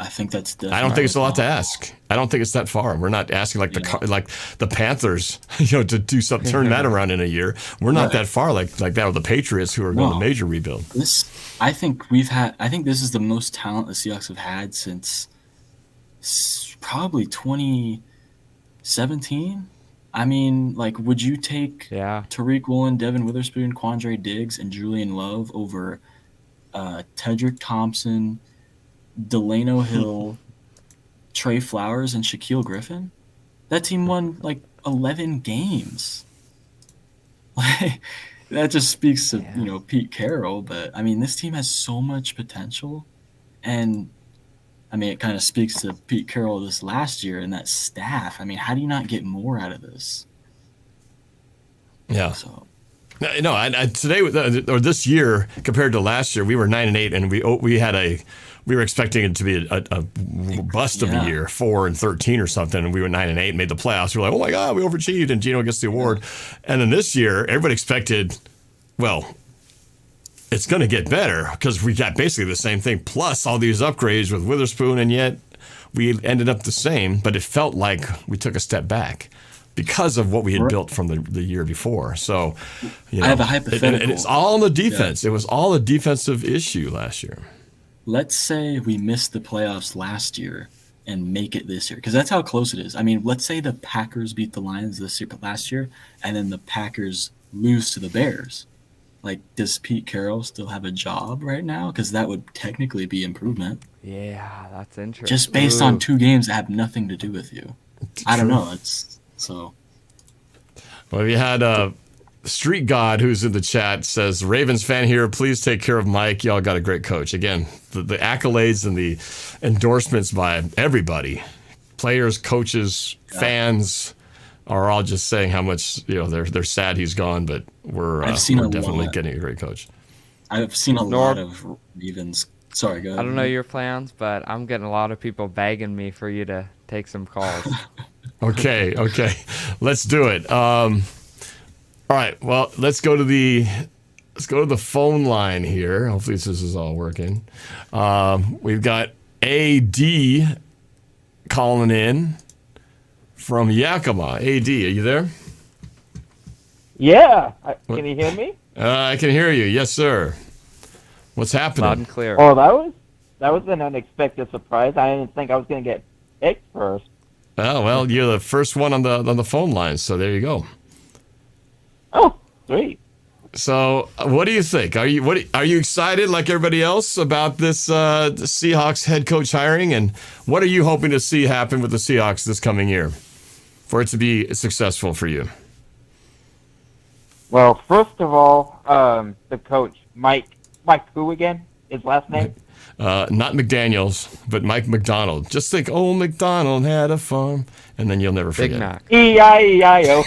I think that's definitely. I don't think it's a lot to ask. I don't think it's that far. We're not asking like the Panthers, to do something, turn that around in a year. We're not that far like that with the Patriots, who are going to major rebuild. I think this is the most talent the Seahawks have had since probably 2017. Would you take Tariq Woolen, Devin Witherspoon, Quandre Diggs, and Julian Love over Tedrick Thompson, Delano Hill, Trey Flowers, and Shaquille Griffin. That team won like 11 games. Like, that just speaks to Pete Carroll. But I mean, this team has so much potential, and I mean, it kind of speaks to Pete Carroll this last year and that staff. I mean, how do you not get more out of this? Yeah. So. No, I today or this year compared to last year, we were 9-8, and we were expecting it to be a bust of a year, 4-13 or something, and we were 9-8, made the playoffs. We were like, oh my god, we overachieved, and Gino gets the award. And then this year, everybody expected, well, it's going to get better because we got basically the same thing plus all these upgrades with Witherspoon, and yet we ended up the same. But it felt like we took a step back because of what we had built from the year before. So, I have a hypothetical. And it's all on the defense. Yeah. It was all a defensive issue last year. Let's say we missed the playoffs last year and make it this year, because that's how close it is. I mean, let's say the Packers beat the Lions last year, and then the Packers lose to the Bears. Like, does Pete Carroll still have a job right now? Because that would technically be improvement. Yeah, that's interesting. Just based on 2 games that have nothing to do with you. I don't know. So. Well, we had Street God, who's in the chat, says, Ravens fan here, please take care of Mike. Y'all got a great coach. Again, the accolades and the endorsements by everybody, players, coaches, fans, are all just saying how much they're sad he's gone, but we're definitely getting a great coach. I've seen a lot of Ravens. Sorry, go ahead. I don't know your plans, but I'm getting a lot of people begging me for you to take some calls. Okay. Let's do it. All right. Well, let's go to the phone line here. Hopefully this is all working. We've got AD calling in from Yakima. AD, are you there? Yeah. Can you hear me? I can hear you. Yes, sir. What's happening? Loud and clear. Oh, that was an unexpected surprise. I didn't think I was going to get picked first. Oh, well, you're the first one on the phone line, so there you go. Oh, sweet. So, what do you think? Are you excited like everybody else about this the Seahawks head coach hiring, and what are you hoping to see happen with the Seahawks this coming year for it to be successful for you? Well, first of all, the coach, Mike who again? His last name? Not McDaniels, but Mike Macdonald. Just think, old McDonald had a farm, and then you'll never forget. Big Mac. E-I-E-I-O.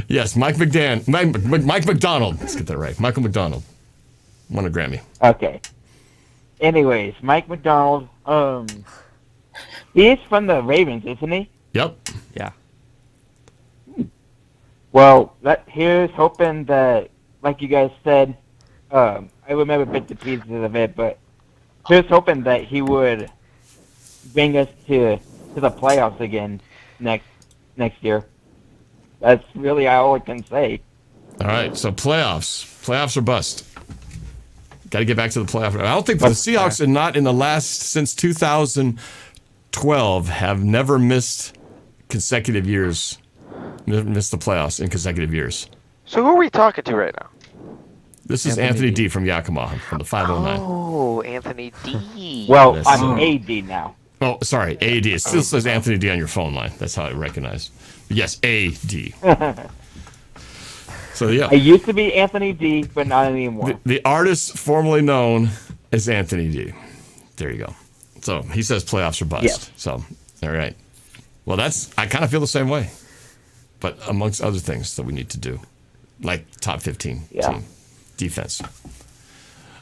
Yes, Mike Macdonald. Let's get that right. Michael Macdonald. Won a Grammy. Okay. Anyways, Mike Macdonald, he's from the Ravens, isn't he? Yep. Yeah. Well, here's hoping that, like you guys said, I remember bits and pieces of it, but here's hoping that he would bring us to the playoffs again next year. That's really all I can say. All right, so playoffs or bust. Got to get back to the playoff. I don't think the Seahawks are not in the last since 2012 have never missed consecutive years. Missed the playoffs in consecutive years. So who are we talking to right now? This is Anthony D from Yakima from the 509. Oh, Anthony D. Well, I'm AD now. Oh, sorry, AD. It still says Anthony D on your phone line. That's how I recognize. Yes, AD. So, yeah. I used to be Anthony D, but not anymore. The artist formerly known as Anthony D. There you go. So, he says playoffs are bust. Yes. So, all right. Well, I kind of feel the same way. But amongst other things that we need to do, like top 15 team defense.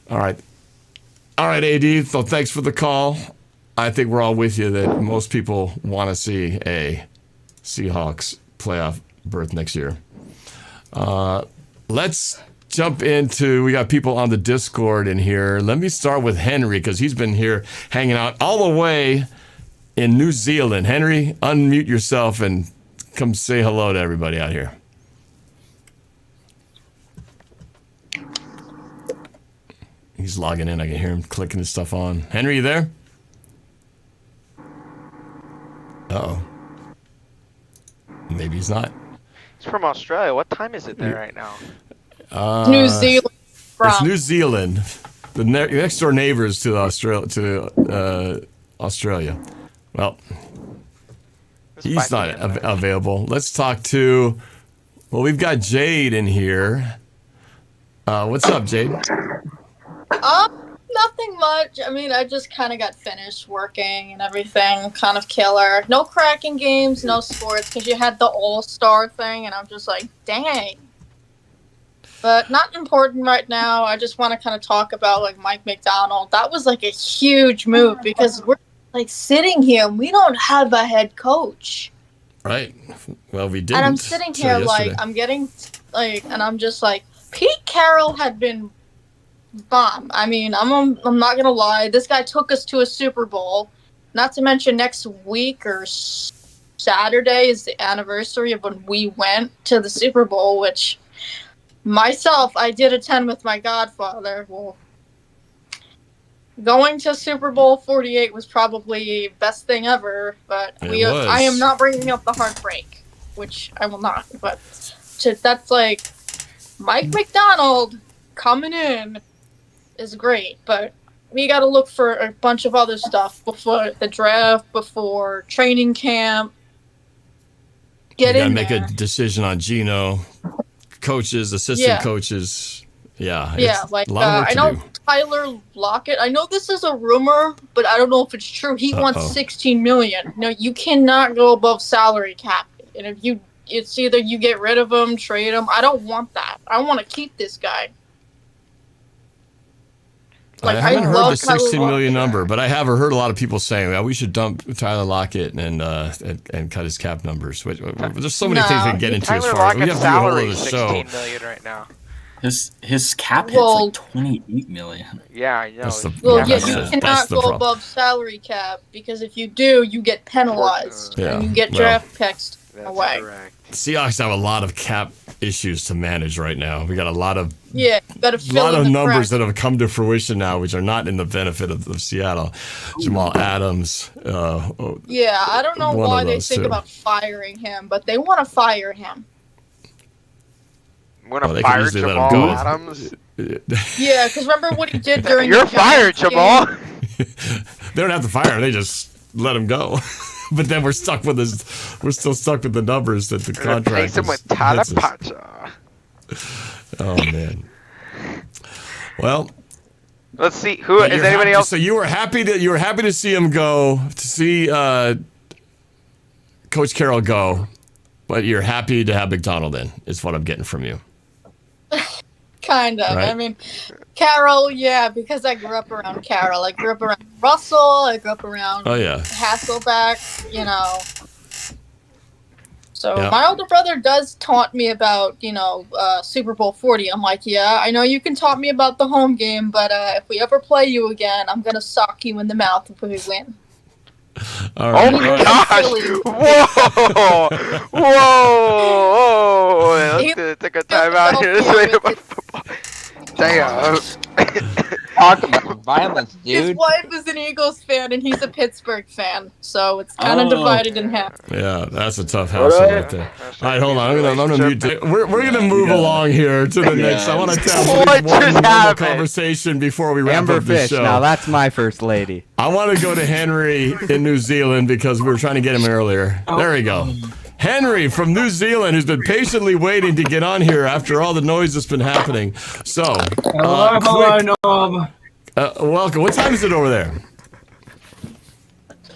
All right, AD. So thanks for the call. I think we're all with you that most people want to see a Seahawks playoff berth next year. Let's jump into, we got people on the Discord in here. Let me start with Henry because he's been here hanging out all the way in New Zealand. Henry, unmute yourself and come say hello to everybody out here. He's logging in. I can hear him clicking his stuff on. Henry, you there? Uh-oh. Maybe he's not. He's from Australia. What time is it there right now? New Zealand. It's New Zealand, the next door neighbors to Australia. Well, he's not available. Let's talk to. Well, we've got Jade in here. What's up, Jade? Nothing much. I mean, I just kind of got finished working and everything. Kind of killer. No cracking games, no sports, because you had the All-Star thing, and I'm just like, dang. But not important right now. I just want to kind of talk about, like, Mike Macdonald. That was, like, a huge move, because we're, like, sitting here, and we don't have a head coach. Right. Well, we didn't. And I'm sitting here, like, I'm getting, like, and I'm just like, Pete Carroll had been bomb. I mean, I'm not gonna lie. This guy took us to a Super Bowl. Not to mention next week or Saturday is the anniversary of when we went to the Super Bowl, which myself, I did attend with my godfather. Well, going to Super Bowl 48 was probably best thing ever, but I am not bringing up the heartbreak, which I will not. But that's like Mike Macdonald coming in is great, but we got to look for a bunch of other stuff before the draft, before training camp. You got to make a decision on Gino, coaches, assistant coaches. Yeah, like I know Tyler Lockett. I know this is a rumor, but I don't know if it's true. He wants $16 million. No, you cannot go above salary cap, and if it's either you get rid of him, trade him. I don't want that. I want to keep this guy. Like, I haven't heard the $16 million number, but I have heard a lot of people saying, well, we should dump Tyler Lockett and cut his cap numbers. There's so many things we can get into as far as we have to do a whole other show. $16 million right now. His cap hit's like $28 million. Yeah, I know. You cannot go above salary cap, because if you do, you get penalized and you get draft picks away. Correct. Seahawks have a lot of cap issues to manage right now. We got a lot of numbers that have come to fruition now, which are not in the benefit of Seattle. Jamal Adams. I don't know why they think about firing him, but they want to fire him. Want to fire Jamal Adams? Yeah, because remember what he did during You're fired, Jamal. They don't have to fire him. They just let him go. But then we're still stuck with the numbers that the contract is. With Oh man. Well, let's see who is anybody else. So you were happy to see him go, to see Coach Carroll go, but you're happy to have Macdonald in. Is what I'm getting from you. Kind of. Right? I mean, Carroll, because I grew up around Carroll. I grew up around Russell. I grew up around Hasselbeck, So my older brother does taunt me about, Super Bowl 40. I'm like, I know you can taunt me about the home game, but if we ever play you again, I'm going to sock you in the mouth if we win. All right. Oh my gosh! Whoa! Let's take a time out here. Let's wait about football. Damn. Talk about violence, dude. His wife is an Eagles fan and he's a Pittsburgh fan, so it's kind of divided in half. Yeah, that's a tough household right there. All right, hold on. I'm gonna mute. We're gonna move along here to the next. I want to have one more conversation before we wrap up the show. Now that's my first lady. I want to go to Henry in New Zealand because we were trying to get him earlier. There we go. Henry from New Zealand, who's been patiently waiting to get on here after all the noise that's been happening. So, hello, Norb. Welcome. What time is it over there?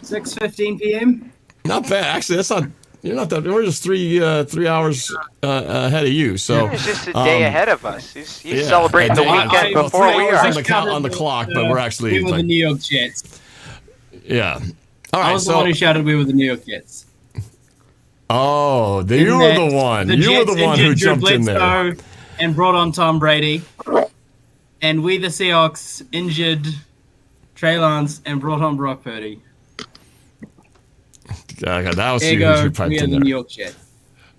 6:15 p.m. Not bad. Actually, that's not. You're not that. We're just 3 hours ahead of you. So it's just a day ahead of us. He's celebrating the weekend before we are. On the clock, but we're actually. We were the New York Jets. Yeah. All right. I was the one who shouted we were the New York Jets. Oh, you were the one. You were the one who jumped in there. And brought on Tom Brady. And we, the Seahawks, injured Trey Lance and brought on Brock Purdy. Okay, that was there you go. We are the New York Jets.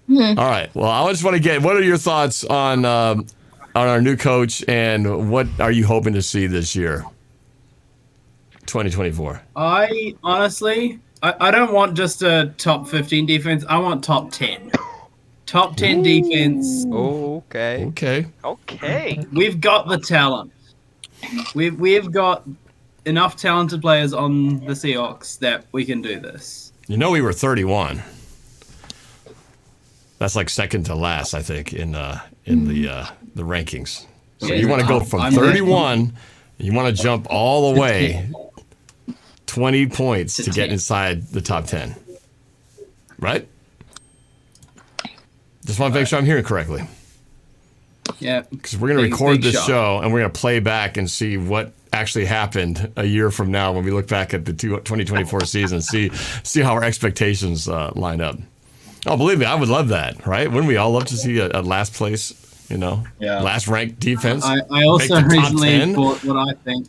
All right. Well, I just want to get, what are your thoughts on our new coach and what are you hoping to see this year, 2024? I honestly, I don't want just a top 15 defense. I want top 10. top 10 defense. Okay. Okay. We've got the talent. We've got enough talented players on the Seahawks that we can do this. You know, we were 31. That's like second to last, I think, in the rankings. So Yeah, you want to go from I'm 31, you want to jump all the way 20 points to get inside the top 10. Right? Just want to make sure I'm hearing correctly. Yeah. Because we're going to record this show and we're going to play back and see what actually happened a year from now when we look back at the 2024 season, see how our expectations line up. Oh, believe me, I would love that, right? Wouldn't we all love to see a last place, last ranked defense? I also make the top recently 10? bought what I think.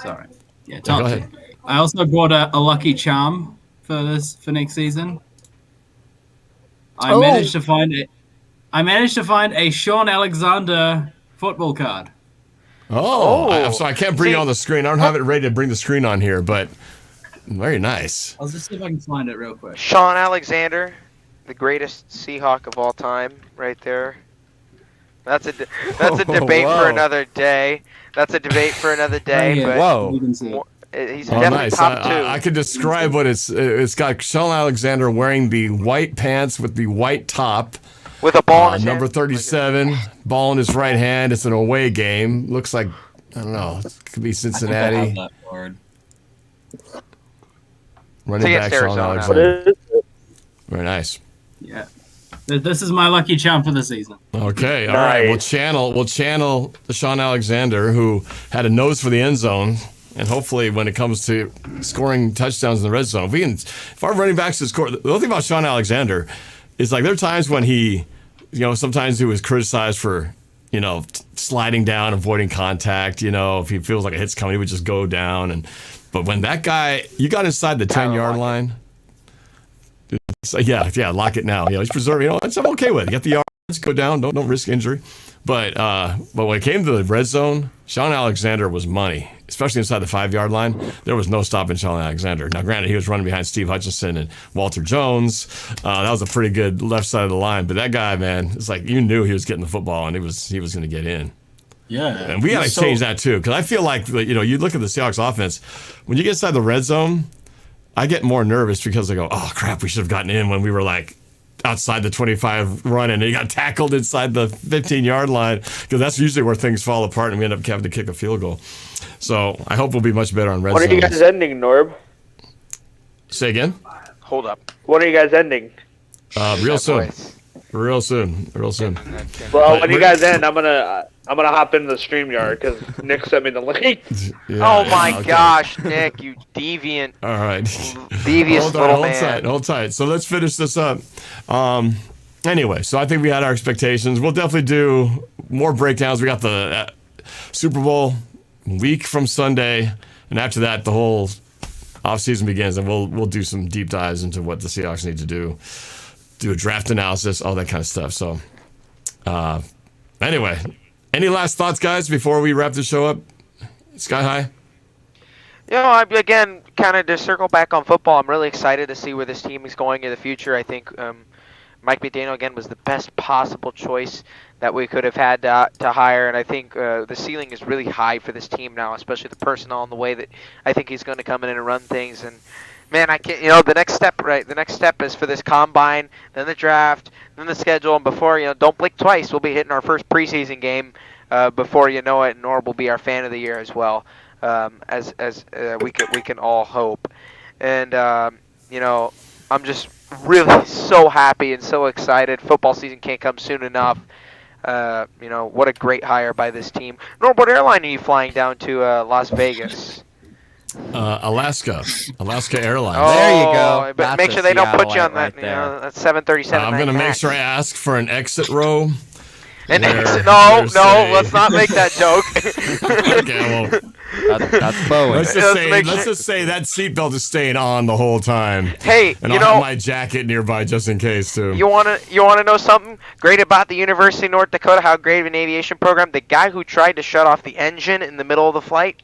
Sorry. Yeah, Go top ahead. 10. I also bought a lucky charm for next season. I managed to find a Sean Alexander football card. So I can't bring it on the screen. I don't have it ready to bring the screen on here, but very nice. I'll just see if I can find it real quick. Sean Alexander, the greatest Seahawk of all time, right there. That's a debate for another day. That's a debate for another day. Yeah. But Whoa. You can see it. he's definitely nice. top two. I could describe what it's got. Sean Alexander wearing the white pants with the white top. With a ball in his number hand. 37, ball in his right hand. It's an away game. Looks like, I don't know, it could be Cincinnati. I think I have that card. Running It's back against Sean Arizona. Alexander. Very nice. Yeah. This is my lucky charm for the season. Okay, all right. We'll channel the Sean Alexander, who had a nose for the end zone, and hopefully, when it comes to scoring touchdowns in the red zone, if our running backs score. The only thing about Sean Alexander is like there are times when he, sometimes he was criticized for, sliding down, avoiding contact. If he feels like a hit's coming, he would just go down. But when that guy, you got inside the 10-yard line. So lock it now. He's preserving. I'm okay with it. Get the yards, go down. Don't risk injury. But when it came to the red zone, Sean Alexander was money, especially inside the 5-yard line. There was no stopping Sean Alexander. Now, granted, he was running behind Steve Hutchinson and Walter Jones. That was a pretty good left side of the line. But that guy, man, it's like you knew he was getting the football and he was going to get in. Yeah. And we got to change that too, because I feel like you look at the Seahawks offense when you get inside the red zone. I get more nervous because I go, oh crap, we should have gotten in when we were like outside the 25 run and he got tackled inside the 15-yard line, because that's usually where things fall apart and we end up having to kick a field goal. So I hope we'll be much better on red zone. When are you guys ending, Norb? Say again? Hold up. When are you guys ending? Real soon. Voice. Real soon. Well, when you guys end, I'm gonna hop into the StreamYard because Nick sent me the link. Oh my gosh, Nick, you deviant. All right. Devious little hold man. Hold tight. So let's finish this up. Anyway, so I think we had our expectations. We'll definitely do more breakdowns. We got the Super Bowl week from Sunday, and after that, the whole offseason begins, and we'll do some deep dives into what the Seahawks need to do a draft analysis, all that kind of stuff. So, anyway, any last thoughts, guys, before we wrap the show up? Sky High? Again, kind of to circle back on football, I'm really excited to see where this team is going in the future. I think Mike Macdonald, again, was the best possible choice that we could have had to hire, and I think the ceiling is really high for this team now, especially the personnel and the way that I think he's going to come in and run things. And man, I can't. The next step, right? The next step is for this combine, then the draft, then the schedule, and before don't blink twice, we'll be hitting our first preseason game. Before you know it, Norb will be our fan of the year as well, as we can all hope. And I'm just really so happy and so excited. Football season can't come soon enough. What a great hire by this team. Norb, what airline are you flying down to Las Vegas? Alaska Airlines. Oh, There you go. But That's make a sure they don't put you on Seattle that, right there. that 737. I'm going to make sure I ask for an exit row. And There- no, there's a- let's not make that joke. Okay, well, That's Boeing. let's just say that seatbelt is staying on the whole time. Hey, And you I'll have know, my jacket nearby just in case, too. you wanna know something great about the University of North Dakota? How great of an aviation program? The guy who tried to shut off the engine in the middle of the flight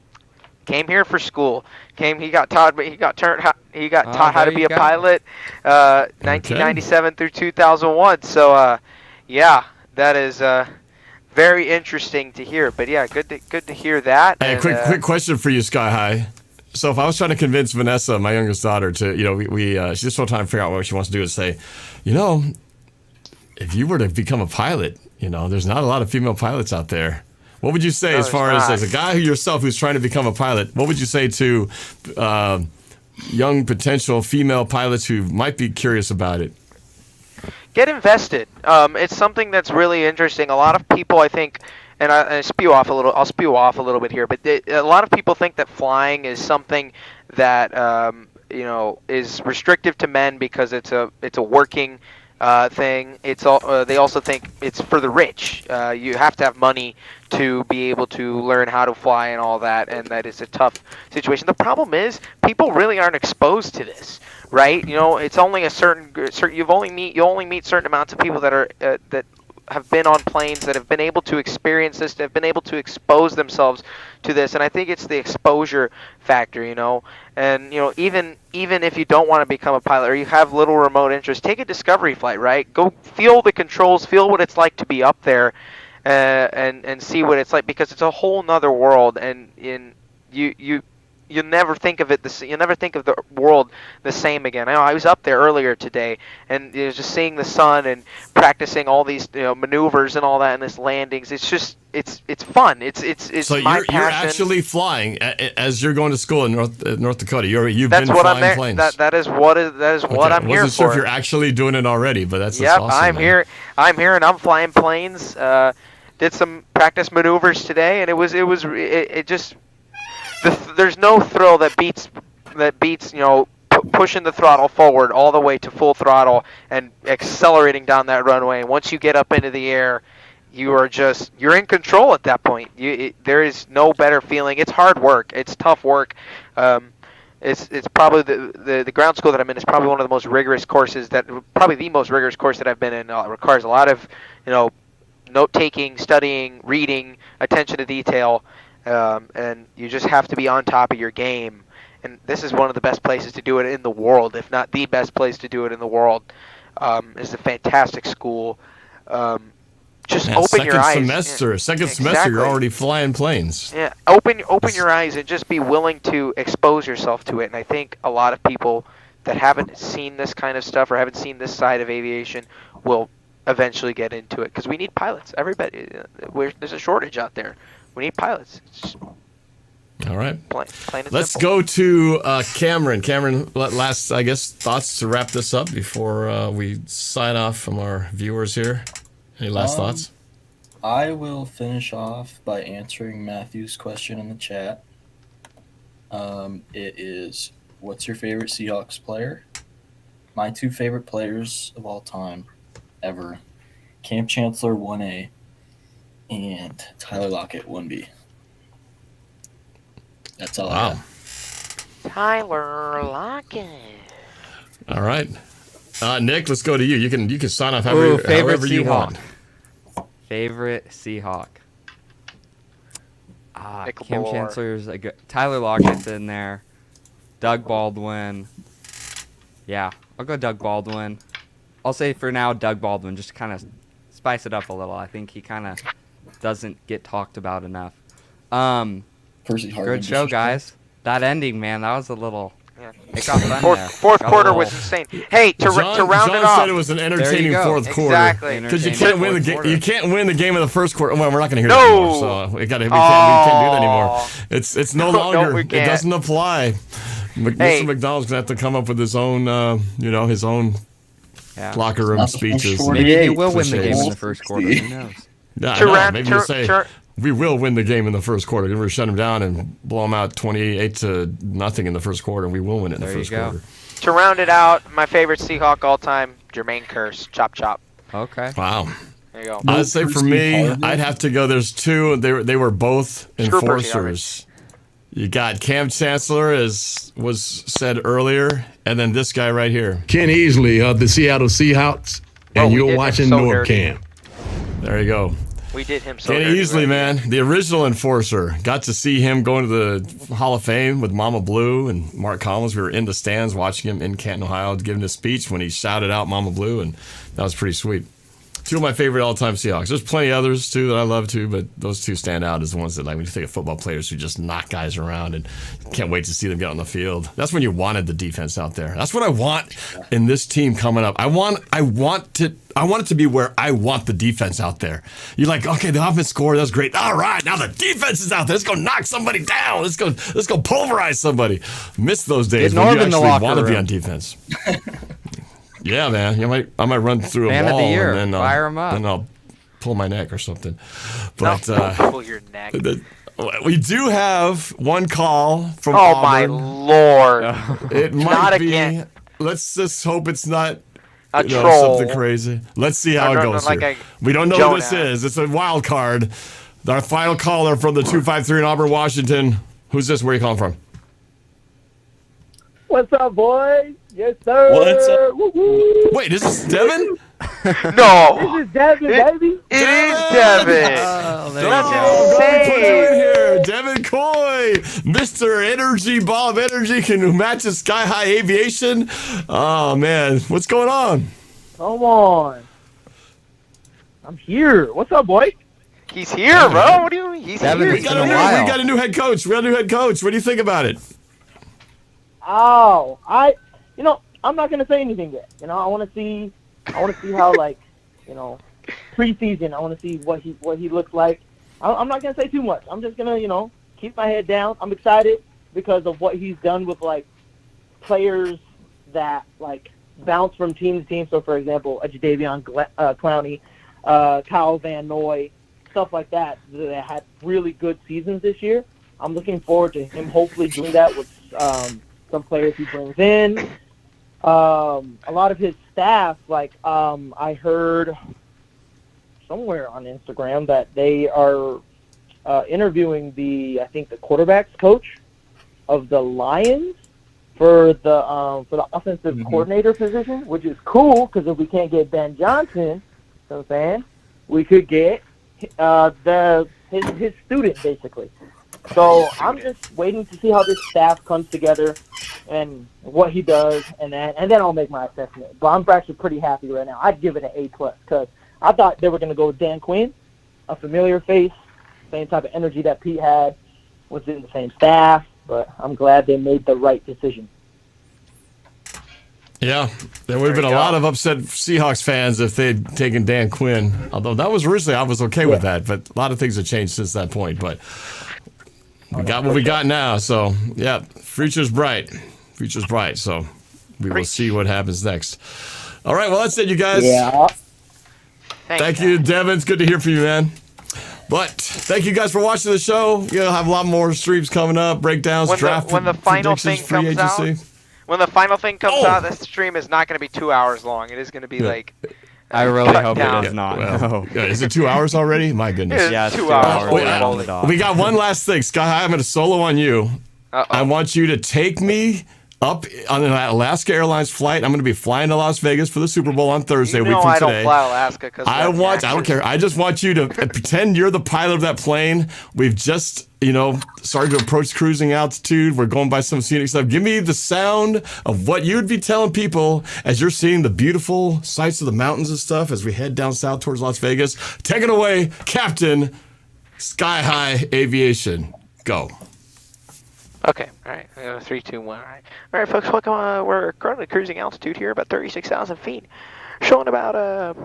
Came here for school. He got taught how to there be you a go. pilot, 1997 through 2001. So, yeah, that is very interesting to hear. But yeah, good to hear that. Hey, And, quick question for you, Sky High. So if I was trying to convince Vanessa, my youngest daughter, to, she's just trying to figure out what she wants to do, is say, if you were to become a pilot, there's not a lot of female pilots out there. What would you say as far as a guy yourself who's trying to become a pilot? What would you say to young potential female pilots who might be curious about it? Get invested. It's something that's really interesting. A lot of people, I think, and I'll spew off a little bit here, but a lot of people think that flying is something that is restrictive to men because it's a working thing. They also think it's for the rich. You have to have money to be able to learn how to fly and all that, and that is a tough situation. The problem is people really aren't exposed to this, right? It's only a certain you only meet certain amounts of people that are that have been on planes, that have been able to experience this, that have been able to expose themselves to this, and I think it's the exposure factor, And even if you don't want to become a pilot or you have little remote interest, take a discovery flight, right? Go feel the controls, feel what it's like to be up there, and see what it's like, because it's a whole nother world, and you never think of it. You never think of the world the same again. I was up there earlier today, and just seeing the sun and practicing all these maneuvers and all that, and this landings. It's just it's fun. It's so my you're passion. actually flying as you're going to school in North Dakota. You've That's been what flying I'm there. planes. That is what I'm here for. Wasn't sure if you're actually doing it already, but that's Yep, awesome. I'm man. here. I'm here, and I'm flying planes. Did some practice maneuvers today, and it just. There's no thrill that beats pushing the throttle forward all the way to full throttle and accelerating down that runway. And once you get up into the air, you're in control at that point. There is no better feeling. It's hard work. It's tough work. It's probably the ground school that I'm in is probably one of the most rigorous courses probably the most rigorous course that I've been in. It requires a lot of note taking, studying, reading, attention to detail. And you just have to be on top of your game. And this is one of the best places to do it in the world, if not the best place to do it in the world. It's a fantastic school. Just open your eyes. Second semester, you're already flying planes. Yeah, open your eyes and just be willing to expose yourself to it. And I think a lot of people that haven't seen this kind of stuff or haven't seen this side of aviation will eventually get into it, because we need pilots. Everybody, there's a shortage out there. We need pilots. All right. Plain and Let's simple. go to Cameron. Cameron, last, I guess, thoughts to wrap this up before we sign off from our viewers here. Any last thoughts? I will finish off by answering Matthew's question in the chat. It is, what's your favorite Seahawks player? My two favorite players of all time, ever, Cam Chancellor 1A and Tyler Lockett 1B. That's all I have. Tyler Lockett. All right. Nick, let's go to you. You can sign off however you want. Favorite Seahawk. Nick Cam Moore. Chancellor's a good. Tyler Lockett's in there. Doug Baldwin. Yeah, I'll go Doug Baldwin. I'll say for now Doug Baldwin, just to kind of spice it up a little. I think he kind of doesn't get talked about enough. Percy Harvin. Good show, guys. That ending, man, that was a little. Yeah. It got fun there. Fourth Got a quarter little- was insane. Hey, to round it John off. said it was an entertaining go. fourth quarter. Exactly. Because you can't win the game. You can't win the game in the first quarter. Well, we're not going to hear No. that anymore. So we can't do that anymore. It's no No, longer. we It can't. doesn't apply. Hey. Mr. McDonald's going to have to come up with his own, his own Yeah. locker room Not the speeches. short- Maybe he 48 will win the game in the cliches. first quarter. Who knows? Yeah, I To know. round- Maybe to- you say to- we will win the game in the first quarter. We're going to shut them down and blow them out 28-0 in the first quarter, and we will win it in There the you first go. quarter. To round it out, my favorite Seahawk all time, Jermaine Kearse. Chop chop. Okay. Wow. There you go. I'd say for Percy me, Harvin? I'd have to go. There's two. They were both Screw Percy enforcers. You got Cam Chancellor, as was said earlier, and then this guy right here. Ken Easley of the Seattle Seahawks, and we did you're him watching so dirty. NorbCam. There you go. We did him so Danny dirty, Easley, right? man, the original enforcer. Got to see him going to the Hall of Fame with Mama Blue and Mark Collins. We were in the stands watching him in Canton, Ohio, giving a speech when he shouted out Mama Blue, and that was pretty sweet. Two of my favorite all-time Seahawks. There's plenty others, too, that I love, too, but those two stand out as the ones that, like, when you think of football players who just knock guys around and can't wait to see them get on the field. That's when you wanted the defense out there. That's what I want in this team coming up. I want it to be where I want the defense out there. You're like, okay, the offense scored, that's great. All right, now the defense is out there. Let's go knock somebody down. Let's go pulverize somebody. Miss those days when you actually want to be on defense. Yeah, man. I might run through a Man wall of the year. and then Fire 'em up. then I'll pull my neck or something. But Don't pull your neck. we do have one call from Oh Auburn. my lord! It might Not be. again. Let's just hope it's not A troll. something crazy. Let's see how it goes like here. a We don't know who this Jonah. is. It's a wild card. Our final caller from the 253 in Auburn, Washington. Who's this? Where are you calling from? What's up, boys? Yes, sir. What's up? Woo-hoo. Wait, is this Devin? No, This is Devin, baby. it is Devin. Oh, there That's you go. let me put you in here. Devin Coy, Mr. Energy, Ball of Energy, can match a Sky High Aviation. Oh, man. What's going on? Come on. I'm here. What's up, boy? He's here, bro. What do you mean? He's Devin, here. We it's got, been a a new, while. we got a new head coach. We got a new head coach. What do you think about it? Oh, I'm not gonna say anything yet. I want to see how, like, preseason. I want to see what he looks like. I'm not gonna say too much. I'm just gonna, keep my head down. I'm excited because of what he's done with, like, players that, like, bounce from team to team. So, for example, a Jadeveon Clowney, Kyle Van Noy, stuff like that had really good seasons this year. I'm looking forward to him hopefully doing that with some players he brings in. A lot of his staff, like, I heard somewhere on Instagram that they are interviewing the quarterbacks coach of the Lions for the offensive coordinator position, which is cool because if we can't get Ben Johnson, you know what I'm saying, we could get his student basically. So I'm just waiting to see how this staff comes together and what he does, and then I'll make my assessment. But I'm actually pretty happy right now. I'd give it an A+ because I thought they were going to go with Dan Quinn, a familiar face, same type of energy that Pete had, was in the same staff. But I'm glad they made the right decision. Yeah, there would have been a lot of upset Seahawks fans if they'd taken Dan Quinn. Although that was originally, I was okay with that, but a lot of things have changed since that point. But we got what we got now, so yeah, future's bright. Future's bright, so we will see what happens next. All right, well, that's it, you guys. Yeah. Thank you, Devin. It's good to hear from you, man. But thank you guys for watching the show. You'll have a lot more streams coming up, breakdowns, draft when the final predictions, thing free comes agency. When the final thing comes out, this stream is not going to be 2 hours long. It is going to be like. I really cut hope down. it is not. Well, No. yeah, is it 2 hours already? My goodness. Yeah, it's it's 2 2 hours. hours. Wait, on the dot. we got one last thing. Sky, I'm going to solo on you. I want you to take me up on an Alaska Airlines flight. I'm going to be flying to Las Vegas for the Super Bowl on Thursday, You a week know from I today. don't fly Alaska because I don't care. I just want you to pretend you're the pilot of that plane. We've just, started to approach cruising altitude. We're going by some scenic stuff. Give me the sound of what you'd be telling people as you're seeing the beautiful sights of the mountains and stuff as we head down south towards Las Vegas. Take it away, Captain Sky High Aviation. Go. Okay, all right. 3, 2, 1. All right, folks. Welcome. We're currently cruising altitude here, about 36,000 feet, showing about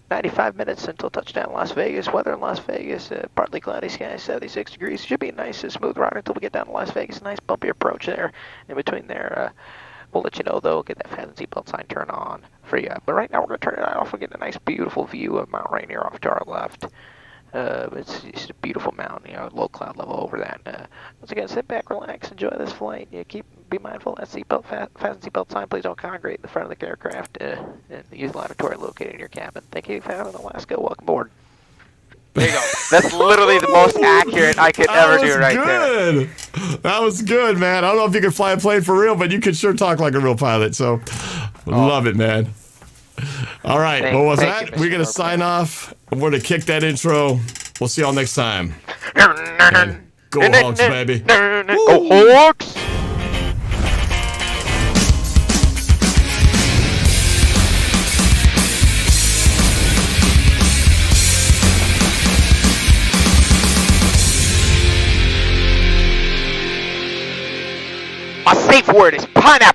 95 minutes until touchdown Las Vegas. Weather in Las Vegas, partly cloudy skies, 76 degrees. Should be a nice, smooth ride until we get down to Las Vegas. Nice bumpy approach there. In between there, we'll let you know, though. Get that fasten seatbelt sign turn on for you. But right now, we're going to turn it off. We're getting a nice, beautiful view of Mount Rainier off to our left. It's just a beautiful mountain, low cloud level over that. Once again, sit back, relax, enjoy this flight. Be mindful of that seatbelt, fasten seatbelt sign. Please don't congregate in the front of the aircraft and use the lavatory located in your cabin. Thank you, found in Alaska. Welcome aboard. There you go. That's literally the most accurate I could ever do right there. That was good, man. I don't know if you can fly a plane for real, but you can sure talk like a real pilot. So, love it, man. All right. What was that? We're going to sign off I'm going to kick that intro. We'll see y'all next time. And go Hawks, baby. Go Hawks! My safe word is pineapple.